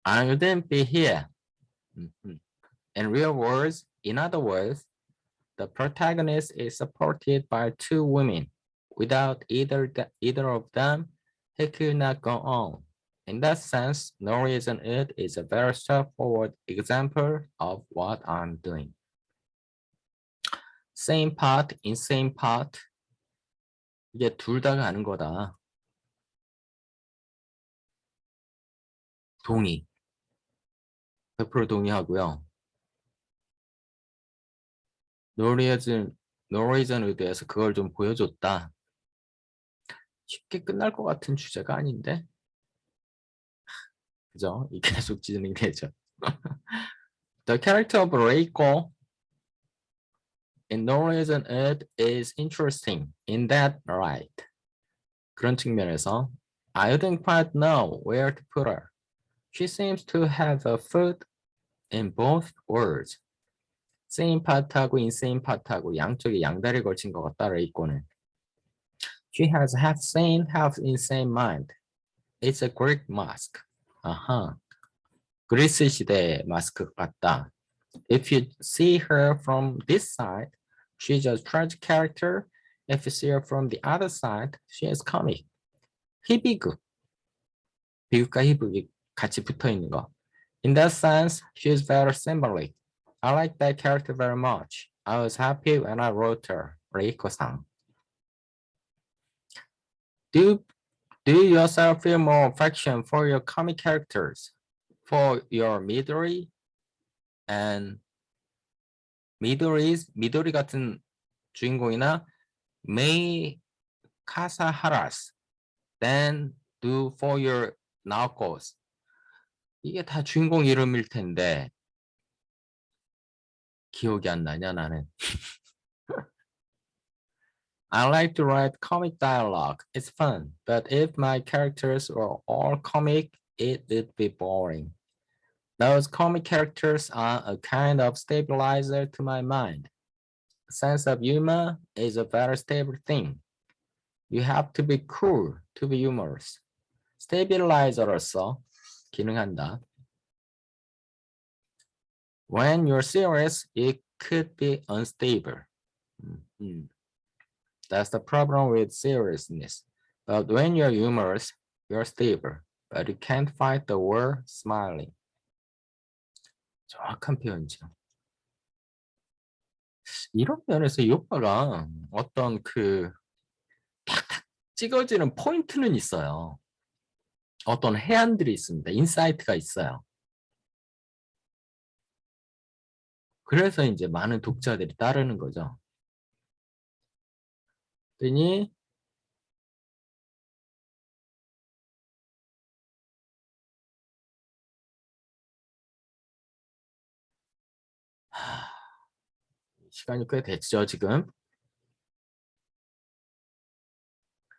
I wouldn't be here. In real words, in other words, the protagonist is supported by two women. Without either of them, he could not go on. In that sense, No Reason It is a very straightforward example of what I'm doing. Same part in same part. 이게 둘 다 가는 거다. 동의. 100% 동의하고요. No Reason에 대해서 그걸 좀 보여줬다. 쉽게 끝날 것 같은 주제가 아닌데. 그죠? 이 계속 진행되죠. The character of Reiko in No Reason It is interesting in that right. 그런 측면에서 I didn't quite know where to put her. She seems to have a foot in both words. same part하고 insane part하고 양쪽에 양다리 걸친 것 같다, 레이코는. She has half sane, half insane mind. It's a Greek mask. 아하. 그리스 시대 마스크 같다. If you see her from this side, she's a tragic character. If you see her from the other side, she is comic. 희비극. 비극과 희극이 같이 붙어 있는 거. In that sense, she is very symbolic. I like that character very much. I was happy when I wrote her, Reiko-san. Do you yourself feel more affection for your comic characters? For your Midori and 미도리 같은 주인공이나 Mei Kasaharas than do for your Narcos. 이게 다 주인공 이름일 텐데 기억이 안 나냐 나는. I like to write comic dialogue. It's fun. But if my characters were all comic, it would be boring. Those comic characters are a kind of stabilizer to my mind. A sense of humor is a very stable thing. You have to be cool to be humorous. Stabilizer로서 기능한다. When you're serious, it could be unstable. That's the problem with seriousness. But when you're humorous, you're stable. But you can't fight the word smiling. 정확한 표현이죠. 이런 면에서 이 오빠가 어떤 그 탁탁 찍어지는 포인트는 있어요. 어떤 해안들이 있습니다. 인사이트가 있어요. 그래서 이제 많은 독자들이 따르는 거죠. 그랬더니 시간이 꽤 됐죠, 지금.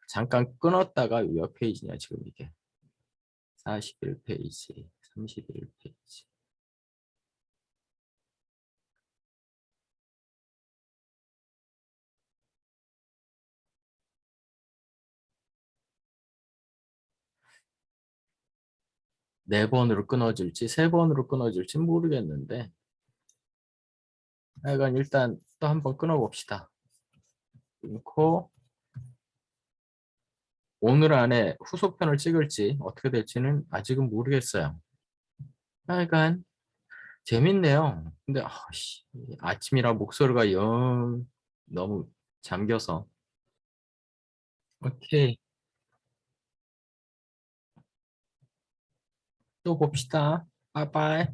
잠깐 끊었다가 몇 페이지냐, 지금 이게. 41페이지, 31페이지. 네 번으로 끊어질지, 세 번으로 끊어질지 모르겠는데. 하여간 일단 또 한번 끊어봅시다. 끊고 오늘 안에 후속편을 찍을지 어떻게 될지는 아직은 모르겠어요. 하여간 재밌네요. 근데 아침이라 목소리가 영 너무 잠겨서. 오케이. 또 봅시다. 바이바이.